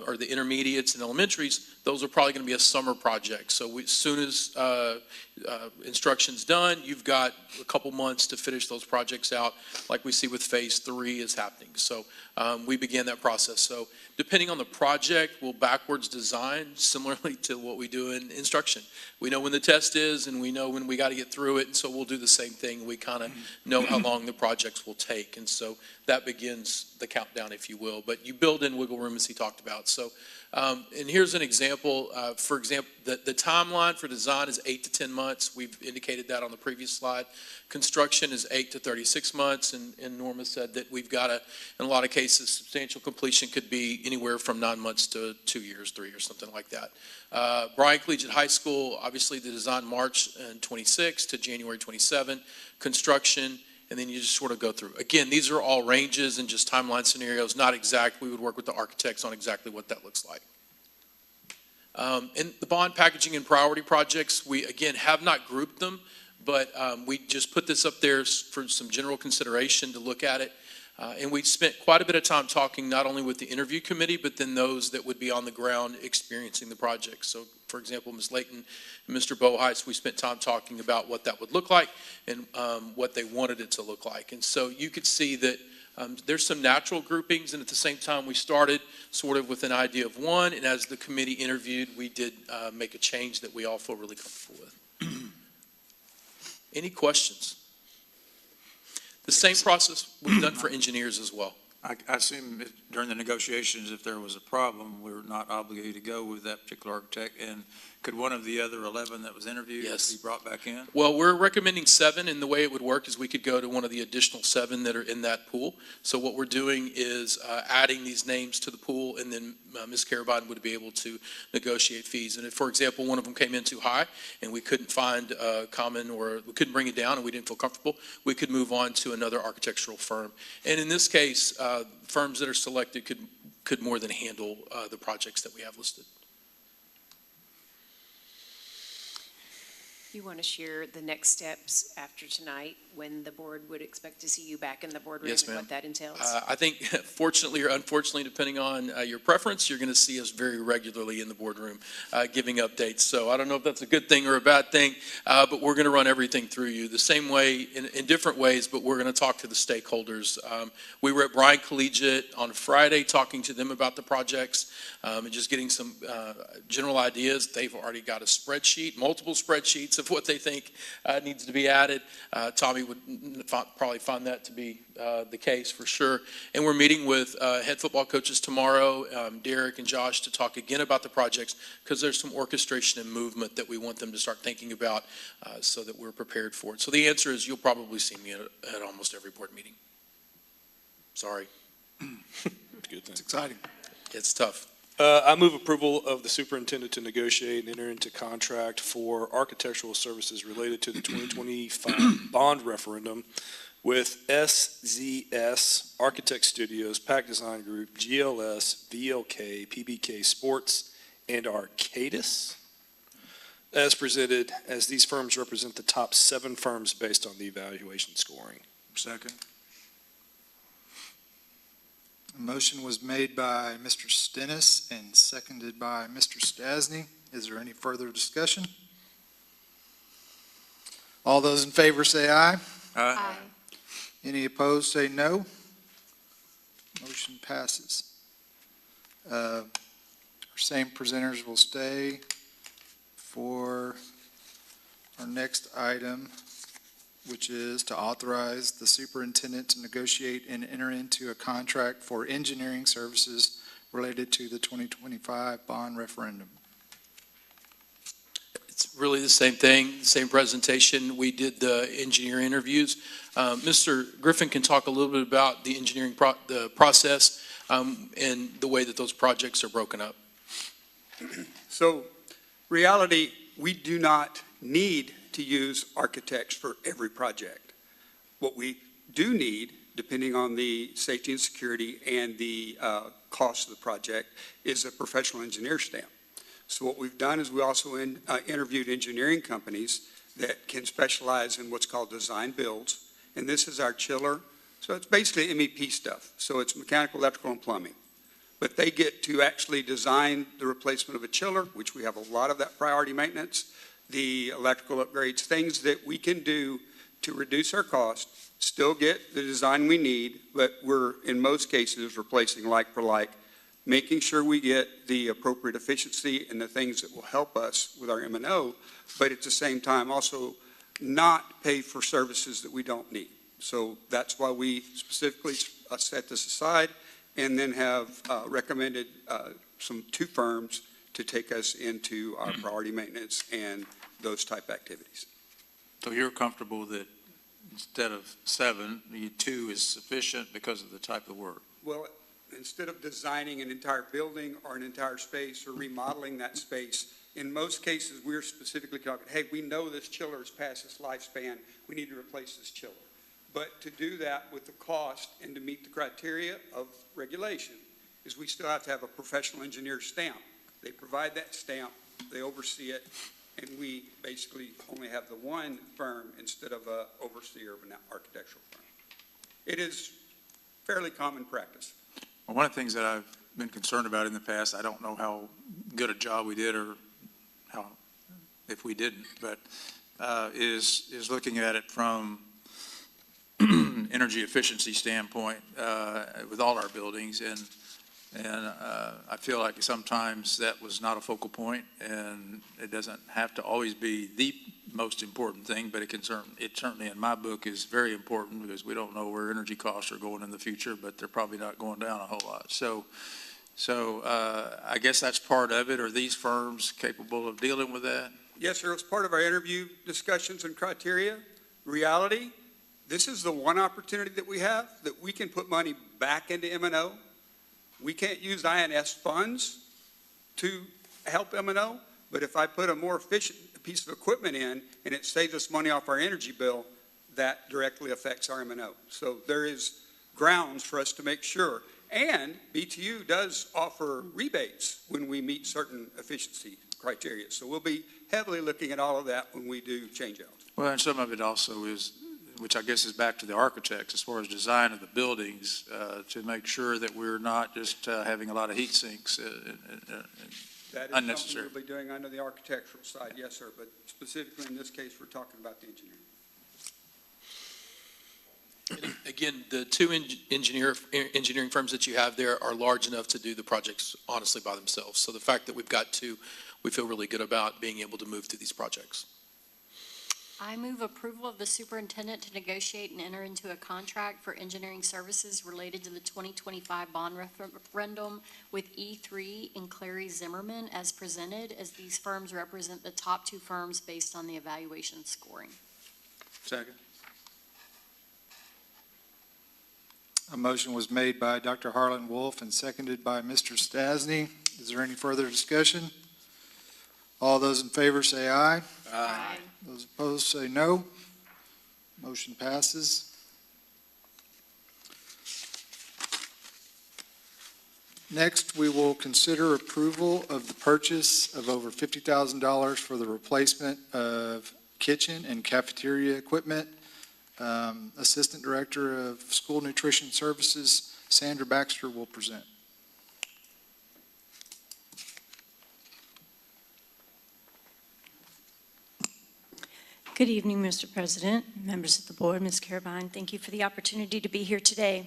or the intermediates and elementaries, those are probably going to be a summer project. So as soon as instruction's done, you've got a couple months to finish those projects out like we see with phase 3 is happening. So we began that process. So depending on the project, we'll backwards design similarly to what we do in instruction. We know when the test is and we know when we got to get through it. And so we'll do the same thing. We kind of know how long the projects will take. And so that begins the countdown, if you will. But you build in wiggle room as he talked about. So, and here's an example. For example, the timeline for design is 8 to 10 months. We've indicated that on the previous slide. Construction is 8 to 36 months. And Norma said that we've got in a lot of cases, substantial completion could be anywhere from 9 months to 2 years, 3 years, something like that. Bryan Collegiate High School, obviously the design March 26 to January 27. Construction, and then you just sort of go through. Again, these are all ranges and just timeline scenarios, not exact. We would work with the architects on exactly what that looks like. And the bond packaging and priority projects, we, again, have not grouped them, but we just put this up there for some general consideration to look at it. And we spent quite a bit of time talking not only with the interview committee, but then those that would be on the ground experiencing the project. So, for example, Ms. Layton and Mr. Boheis, we spent time talking about what that would look like and what they wanted it to look like. And so you could see that there's some natural groupings, and at the same time we started sort of with an idea of one, and as the committee interviewed, we did make a change that we all feel really comfortable with. Any questions? The same process we've done for engineers as well. I assume during the negotiations, if there was a problem, we're not obligated to go with that particular architect. And could one of the other 11 that was interviewed be brought back in? Well, we're recommending 7, and the way it would work is we could go to one of the additional 7 that are in that pool. So what we're doing is adding these names to the pool, and then Ms. Carabine would be able to negotiate fees. And if, for example, one of them came in too high, and we couldn't find a common, or we couldn't bring it down, and we didn't feel comfortable, we could move on to another architectural firm. And in this case, firms that are selected could more than handle the projects that we have listed. You want to share the next steps after tonight, when the board would expect to see you back in the boardroom? Yes, and ma'am. what that entails? I think, fortunately or unfortunately, depending on your preference, you're going to see us very regularly in the boardroom giving updates. So I don't know if that's a good thing or a bad thing, but we're going to run everything through you the same way, in different ways, but we're going to talk to the stakeholders. We were at Bryan Collegiate on Friday talking to them about the projects and just getting some general ideas. They've already got a spreadsheet, multiple spreadsheets of what they think needs to be added. Tommy would probably find that to be the case for sure. And we're meeting with head football coaches tomorrow, Derek and Josh, to talk again about the projects, because there's some orchestration and movement that we want them to start thinking about so that we're prepared for it. So the answer is you'll probably see me at almost every board meeting. Sorry. It's exciting. It's tough. I move approval of the superintendent to negotiate and enter into contract for architectural services related to the 2025 bond referendum with SZS Architect Studios, Pack Design Group, GLS, VLK, PBK Sports, and Arcadis, as presented, as these firms represent the top 7 firms based on the evaluation scoring. Second. A motion was made by Mr. Stennis and seconded by Mr. Stasny. Is there any further discussion? All those in favor say aye. Aye. Any opposed say no. Motion passes. Our same presenters will stay for our next item, which is to authorize the superintendent to negotiate and enter into a contract for engineering services related to the 2025 bond referendum. It's really the same thing, same presentation. We did the engineering interviews. Mr. Griffin can talk a little bit about the engineering the process and the way that those projects are broken up. So, reality, we do not need to use architects for every project. What we do need, depending on the safety and security and the cost of the project, is a professional engineer stamp. So what we've done is we also interviewed engineering companies that can specialize in what's called design builds. And this is our chiller. So it's basically MEP stuff. So it's mechanical, electrical, and plumbing. But they get to actually design the replacement of a chiller, which we have a lot of that priority maintenance, the electrical upgrades, things that we can do to reduce our cost, still get the design we need, but we're, in most cases, replacing like for like, making sure we get the appropriate efficiency and the things that will help us with our M&O, but at the same time also not pay for services that we don't need. So that's why we specifically set this aside and then have recommended 2 firms to take us into our priority maintenance and those type activities. So you're comfortable that instead of 7, 2 is sufficient because of the type of work? Well, instead of designing an entire building or an entire space or remodeling that space, in most cases, we're specifically talking, hey, we know this chiller is past its lifespan. We need to replace this chiller. But to do that with the cost and to meet the criteria of regulation is we still have to have a professional engineer stamp. They provide that stamp, they oversee it, and we basically only have the one firm instead of an overseer of an architectural firm. It is fairly common practice. Well, one of the things that I've been concerned about in the past, I don't know how good a job we did or how, if we didn't, but is looking at it from energy efficiency standpoint with all our buildings. And I feel like sometimes that was not a focal point, and it doesn't have to always be most important thing, but it certainly in my book is very important because we don't know where energy costs are going in the future, but they're probably not going down a whole lot. So I guess that's part of it. Are these firms capable of dealing with that? Yes, sir. It's part of our interview discussions and criteria. Reality, this is the one opportunity that we have that we can put money back into M&O. We can't use INS funds to help M&O, but if I put a more efficient piece of equipment in and it saves us money off our energy bill, that directly affects our M&O. So there is grounds for us to make sure. And BTU does offer rebates when we meet certain efficiency criteria. So we'll be heavily looking at all of that when we do changeouts. Well, and some of it also is, which I guess is back to the architects as far as design of the buildings, to make sure that we're not just having a lot of heat sinks That is unnecessary. something we'll be doing under the architectural side, yes, sir. But specifically in this case, we're talking about the engineering. Again, the two engineering firms that you have there are large enough to do the projects honestly by themselves. So the fact that we've got two, we feel really good about being able to move through these projects. I move approval of the superintendent to negotiate and enter into a contract for engineering services related to the 2025 bond referendum with E3 and Clary Zimmerman as presented, as these firms represent the top two firms based on the evaluation scoring. Second. A motion was made by Dr. Harlan Wolf and seconded by Mr. Stasny. Is there any further discussion? All those in favor say aye. Aye. Those opposed say no. Motion passes. Next, we will consider approval of the purchase of over $50,000 for the replacement of kitchen and cafeteria equipment. Assistant Director of School Nutrition Services, Sandra Baxter, will present. Good evening, Mr. President, members of the board, Ms. Carabine. Thank you for the opportunity to be here today.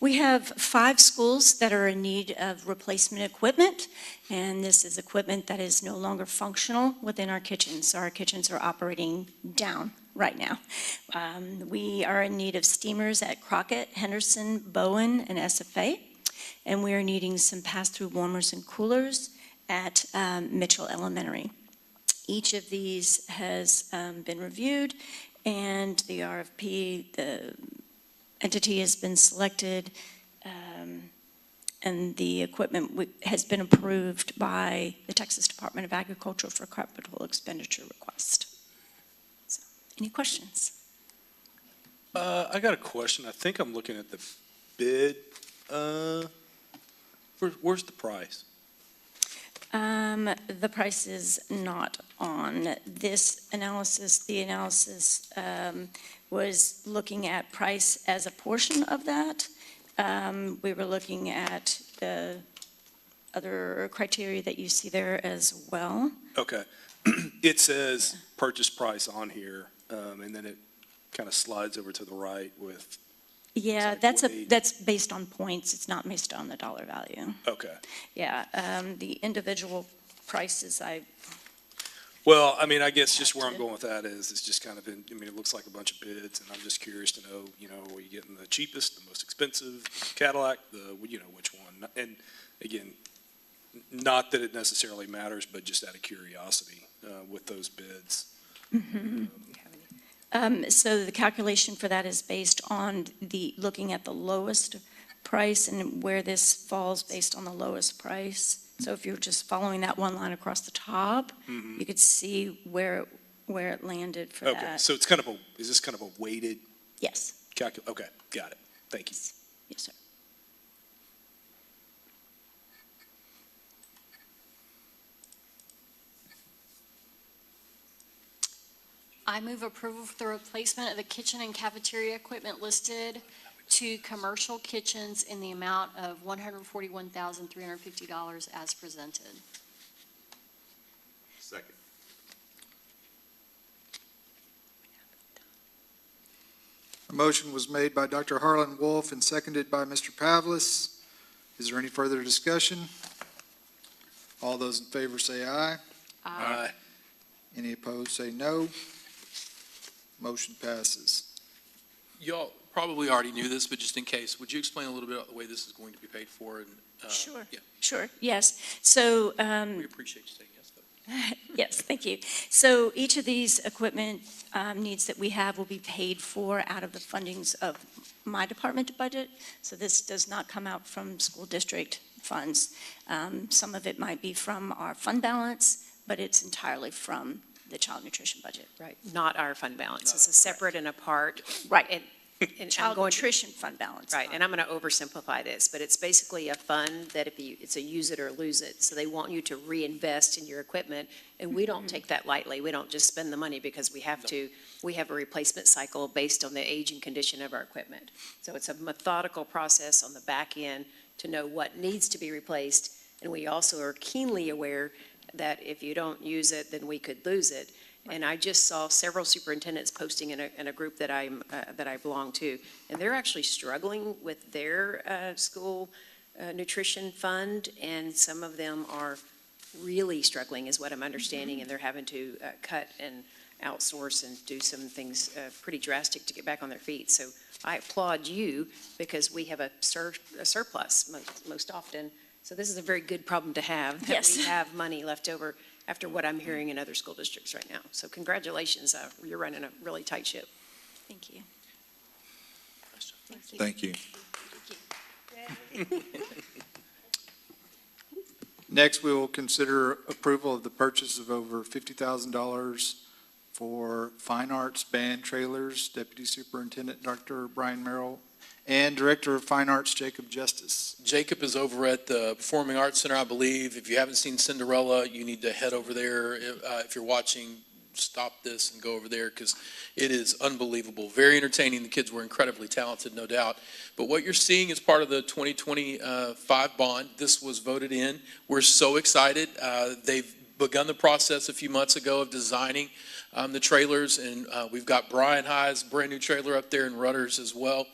We have 5 schools that are in need of replacement equipment, and this is equipment that is no longer functional within our kitchens. Our kitchens are operating down right now. We are in need of steamers at Crockett, Henderson, Bowen, and SFA, and we are needing some pass-through warmers and coolers at Mitchell Elementary. Each of these has been reviewed, and the RFP, the entity has been selected, and the equipment has been approved by the Texas Department of Agriculture for capital expenditure request. So, any questions? I got a question. I think I'm looking at the bid. Where's the price? The price is not on this analysis. The analysis was looking at price as a portion of that. We were looking at the other criteria that you see there as well. Okay. It says purchase price on here, and then it kind of slides over to the right with. Yeah, like that's based on points. It's not based on the dollar value. Okay. Yeah, the individual prices, Well, I mean, I guess just where I'm going with that is, it's just kind of, it looks like a bunch of bids, and I'm just curious to know, are you getting the cheapest, the most expensive Cadillac, which one? And again, not that it necessarily matters, but just out of curiosity with those bids. So the calculation for that is based on looking at the lowest price and where this falls based on the lowest price. So if you're just following that one line across the top, you could see where it landed for that. Okay, so it's is this kind of a weighted? Yes. Okay, got it. Thank you. Yes, sir. I move approval for the replacement of the kitchen and cafeteria equipment listed to commercial kitchens in the amount of $141,350 as presented. Second. A motion was made by Dr. Harlan Wolf and seconded by Mr. Pavlis. Is there any further discussion? All those in favor say aye. Aye. Any opposed say no. Motion passes. Y'all probably already knew this, but just in case, would you explain a little bit about the way this is going to be paid for? And Sure. Yeah, Sure, yes. So, we appreciate you saying yes, though. yes, thank you. So each of these equipment needs that we have will be paid for out of the fundings of my department budget. So this does not come out from school district funds. Some of it might be from our fund balance, but it's entirely from the child nutrition budget. Right, not our fund balance. This is separate and apart. Right. And I'm Child going to- nutrition fund balance. Right, and I'm going to oversimplify this, but it's basically a fund that it's a use it or lose it. So they want you to reinvest in your equipment, and we don't take that lightly. We don't just spend the money because we have to. We have a replacement cycle based on the age and condition of our equipment. So it's a methodical process on the back end to know what needs to be replaced. And we also are keenly aware that if you don't use it, then we could lose it. And I just saw several superintendents posting in a group that I belong to, and they're actually struggling with their school nutrition fund, and some of them are really struggling, is what I'm understanding, and they're having to cut and outsource and do some things pretty drastic to get back on their feet. So I applaud you because we have a surplus most often. So this is a very good problem to have, that Yes. we have money left over after what I'm hearing in other school districts right now. So congratulations, you're running a really tight ship. Thank you. Thank you. Next, we will consider approval of the purchase of over $50,000 for fine arts band trailers, Deputy Superintendent Dr. Brian Merrill, and Director of Fine Arts Jacob Justice. Jacob is over at the Performing Arts Center, I believe. If you haven't seen Cinderella, you need to head over there. If you're watching, stop this and go over there because it is unbelievable. Very entertaining. The kids were incredibly talented, no doubt. But what you're seeing is part of the 2025 bond. This was voted in. We're so excited. They've begun the process a few months ago of designing the trailers, and we've got Bryan High's brand new trailer up there in Rudders as well.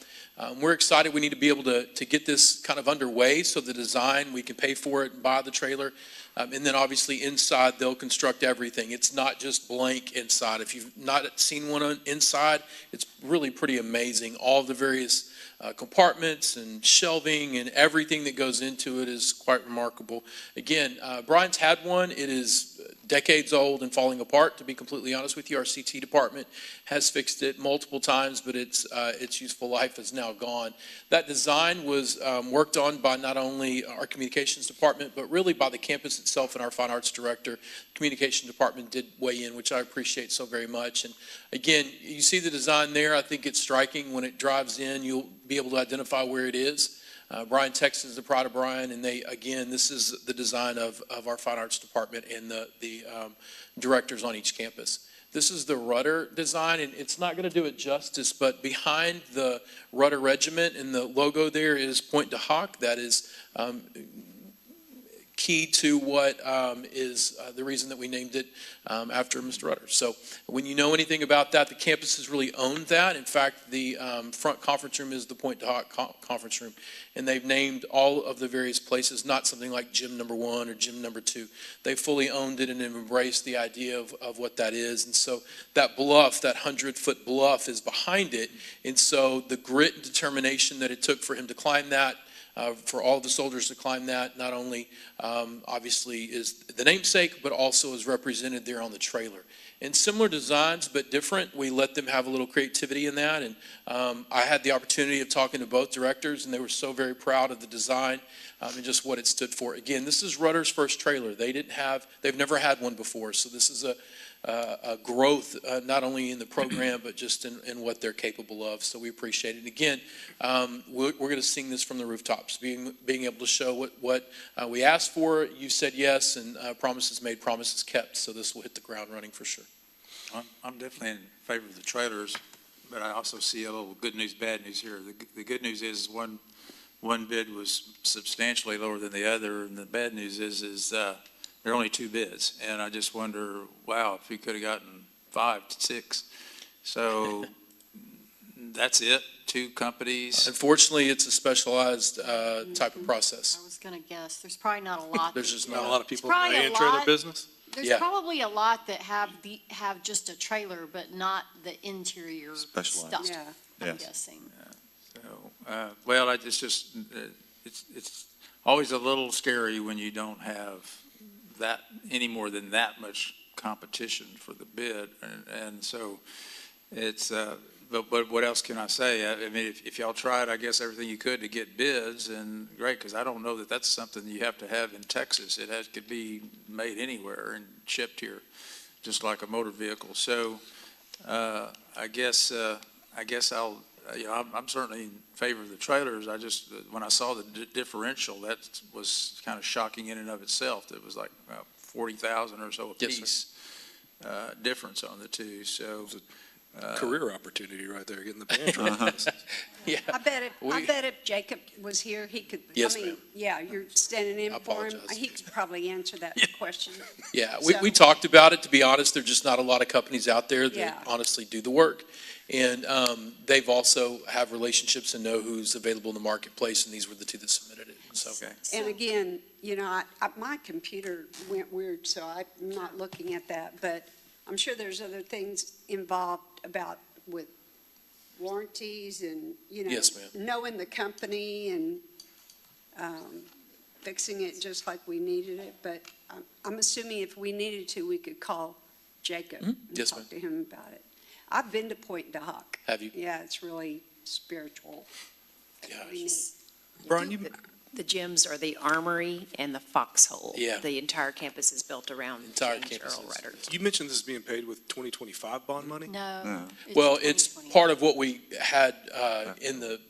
We're excited. We need to be able to get this kind of underway so the design, we can pay for it and buy the trailer. And then obviously inside, they'll construct everything. It's not just blank inside. If you've not seen one inside, it's really pretty amazing. All the various compartments and shelving and everything that goes into it is quite remarkable. Again, Brian's had one. It is decades old and falling apart, to be completely honest with you. Our CT department has fixed it multiple times, but its useful life is now gone. That design was worked on by not only our communications department, but really by the campus itself and our fine arts director. Communication department did weigh in, which I appreciate so very much. And again, you see the design there. I think it's striking. When it drives in, you'll be able to identify where it is. Bryan, Texas is the pride of Bryan, and this is the design of our fine arts department and the directors on each campus. This is the rudder design, and it's not going to do it justice, but behind the rudder regiment and the logo there is Point de Hoc. That is key to what is the reason that we named it after Mr. Rudder. So when you know anything about that, the campus has really owned that. In fact, the front conference room is the Point de Hoc conference room, and they've named all of the various places, not something like gym number 1 or gym number 2. They fully owned it and have embraced the idea of what that is. And so that bluff, that 100-foot bluff is behind it. And so the grit and determination that it took for him to climb that, for all the soldiers to climb that, not only obviously is the namesake, but also is represented there on the trailer. And similar designs, but different. We let them have a little creativity in that. And I had the opportunity of talking to both directors, and they were so very proud of the design and just what it stood for. Again, this is Rudder's first trailer. They've never had one before. So this is a growth, not only in the program, but just in what they're capable of. So we appreciate it. Again, we're going to sing this from the rooftops, being able to show what we asked for. You said yes, and promises made, promises kept. So this will hit the ground running for sure. I'm definitely in favor of the trailers, but I also see a little good news, bad news here. The good news is one bid was substantially lower than the other, and the bad news is there are only 2 bids, and I just wonder, wow, if we could have gotten 5 to 6. So that's it, 2 companies. Unfortunately, it's a specialized type of process. I was going to guess, there's probably not a lot. There's just Not a lot of people It's probably in a the trailer lot. business. There's Yeah. probably a lot that have just a trailer, but not the interior Specialized. stuff, Yeah. I'm Yes. guessing. So, well, it's just, it's always a little scary when you don't have that, any more than that much competition for the bid. And so it's, but what else can I say? I mean, if y'all tried, I guess, everything you could to get bids, and great, because I don't know that that's something you have to have in Texas. Could be made anywhere and shipped here, just like a motor vehicle. So, I guess I'll, I'm certainly in favor of the trailers. I just, when I saw the differential, that was kind of shocking in and of itself. It was like 40,000 or so a Yes, sir. piece, difference on the two, so. Career opportunity right there, getting the pantry. Yeah. I bet if Jacob was here, he could, Yes, I mean, ma'am. yeah, you're standing in I for him. apologize. He could probably answer that question. Yeah, So- we talked about it. To be honest, there's just not a lot of companies out there that Yeah. honestly do the work. And they've also have relationships and know who's available in the marketplace, and these were the two that submitted it. So, And again, you know, my computer went weird, so I'm not looking at that, but I'm sure there's other things involved about with warranties and, you know, Yes, ma'am. knowing the company and fixing it just like we needed it. But I'm assuming if we needed to, we could call Jacob and Yes, talk ma'am. to him about it. I've been to Point Doc. Have you? Yeah, it's really spiritual. Yeah. Really neat. Brian, you, The gyms are the Armory and the Foxhole. Yeah. The entire campus is built around Entire James campus Earl is- Rutter. you mentioned this is being paid with 2025 bond money? No. well, it's 2020. part of what we had in the,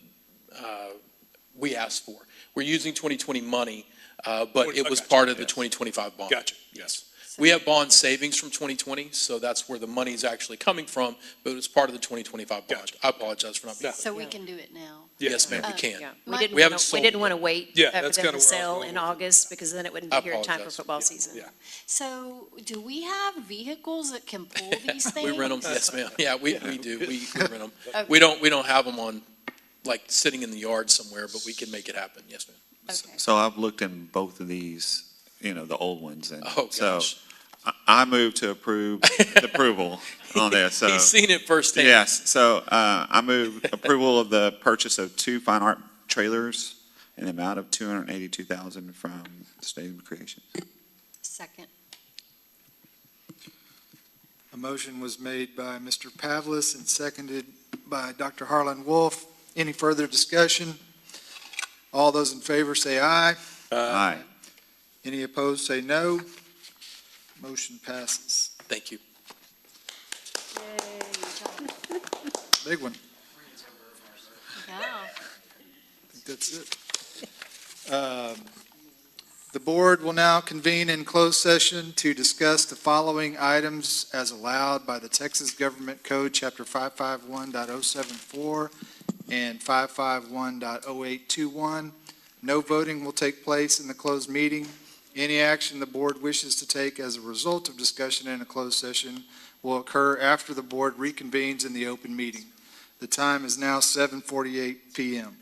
we asked for. We're using 2020 money, but it was Gotcha. part of the 2025 bond. Gotcha. Yes. We have bond savings from 2020, so that's where the money's actually coming from, but it was part of the 2025 bond. Gotcha. I apologize for not being. So we can do it now. Yes, ma'am, we Uh, can. Yeah, My- we We haven't we sold didn't it want to wait Yeah, for that's them kinda to where I was sell going in with it. August, because then it wouldn't be I here in time for apologize. football Yeah. season. Yeah. So do we have vehicles that can pull these things? We rent them, yes, ma'am. Yeah, we do. We rent them. Okay. We don't have them on, like, sitting in the yard somewhere, but we can make it happen. Yes, ma'am. Okay. So I've looked in both of these, the old ones, and Oh, so gosh. I move to approve the approval on this, so. He's seen it firsthand. Yes, so I move approval of the purchase of 2 fine art trailers in the amount of $282,000 from Stadium Creations. Second. A motion was made by Mr. Pavlis and seconded by Dr. Harlan Wolf. Any further discussion? All those in favor say aye. Aye. Any opposed say no. Motion passes. Thank you. Big one. Yeah. I think that's it. The board will now convene in closed session to discuss the following items as allowed by the Texas Government Code, Chapter 551.074 and 551.0821. No voting will take place in the closed meeting. Any action the board wishes to take as a result of discussion in a closed session will occur after the board reconvenes in the open meeting. The time is now 7:48 PM.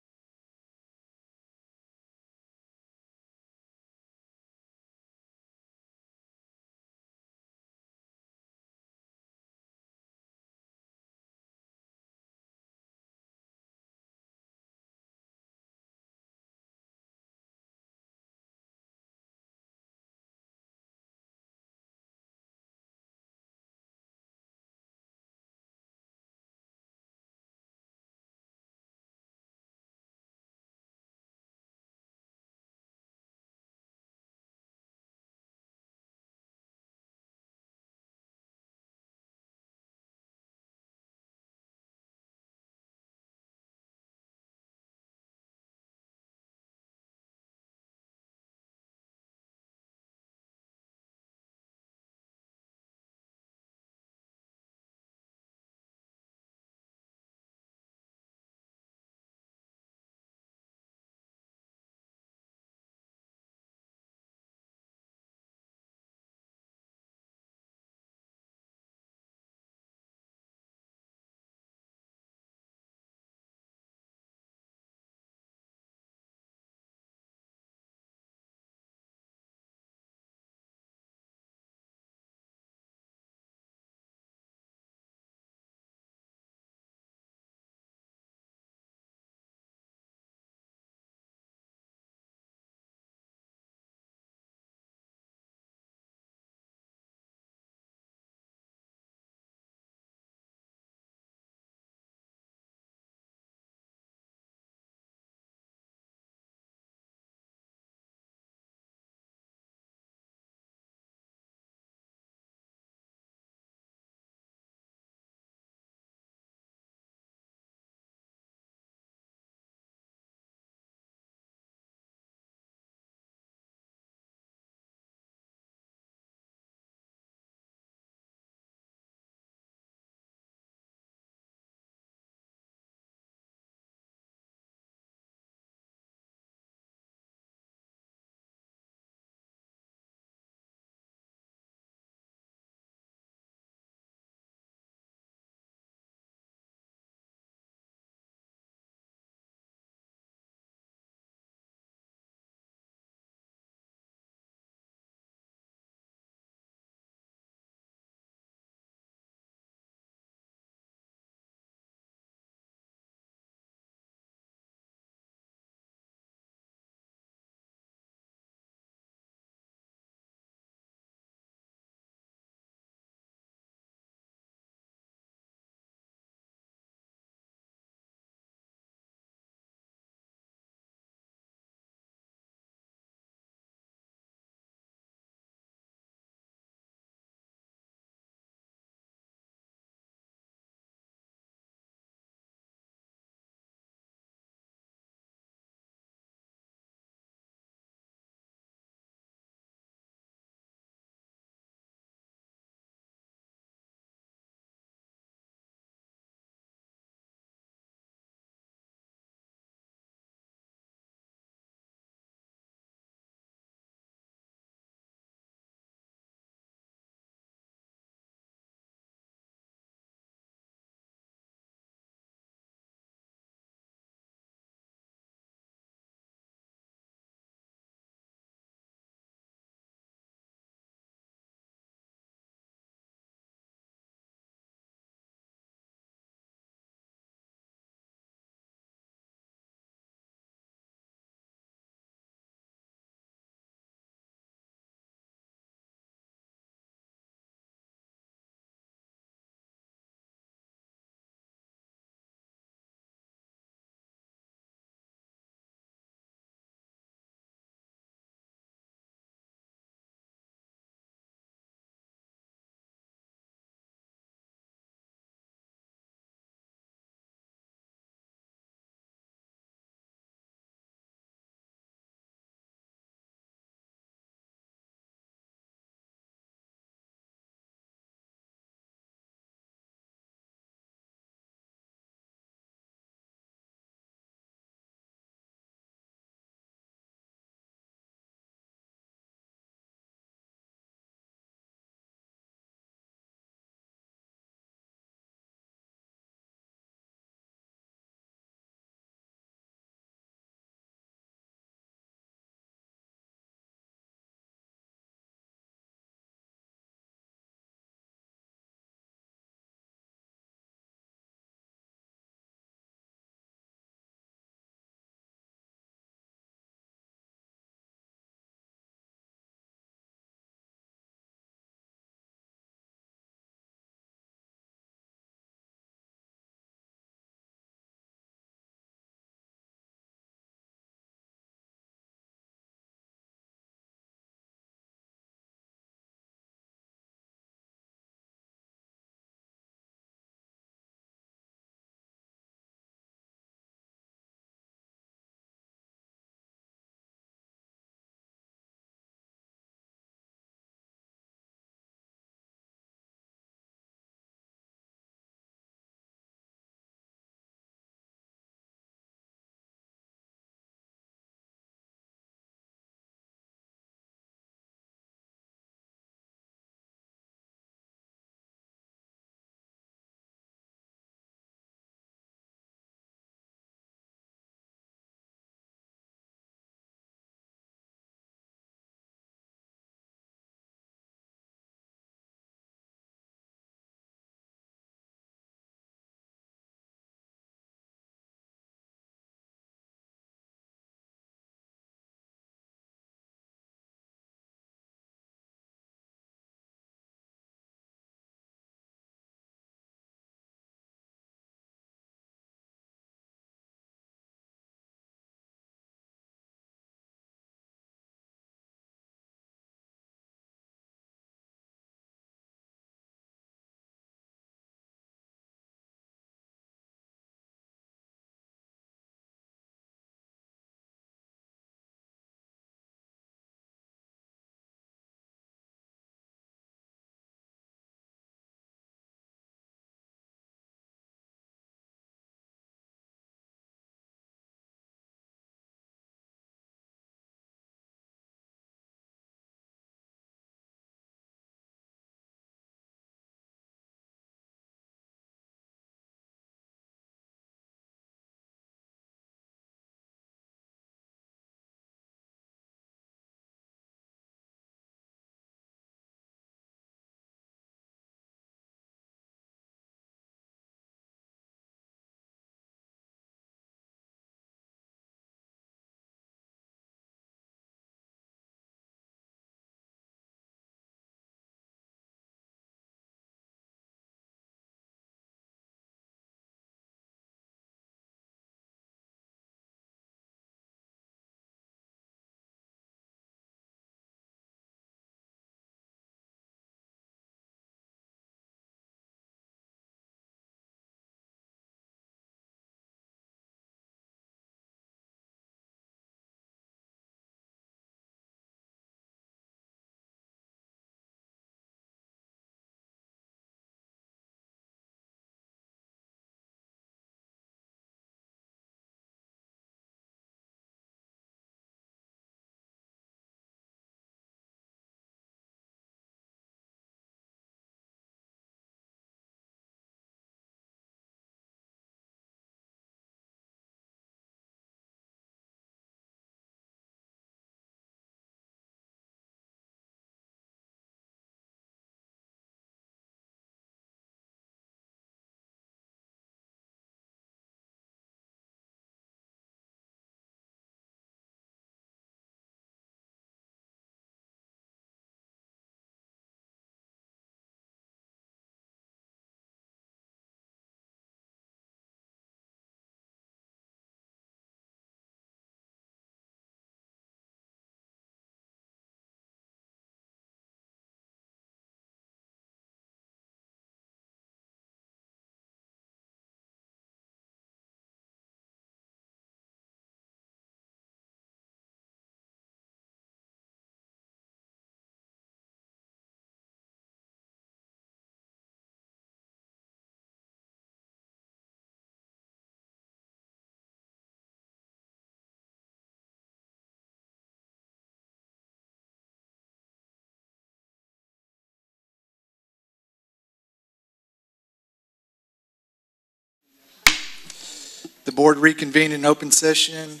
board reconvened in open session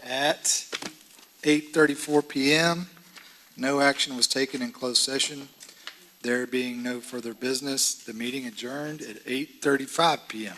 at 8:34 PM. No action was taken in closed session. There being no further business, the meeting adjourned at 8:35 PM.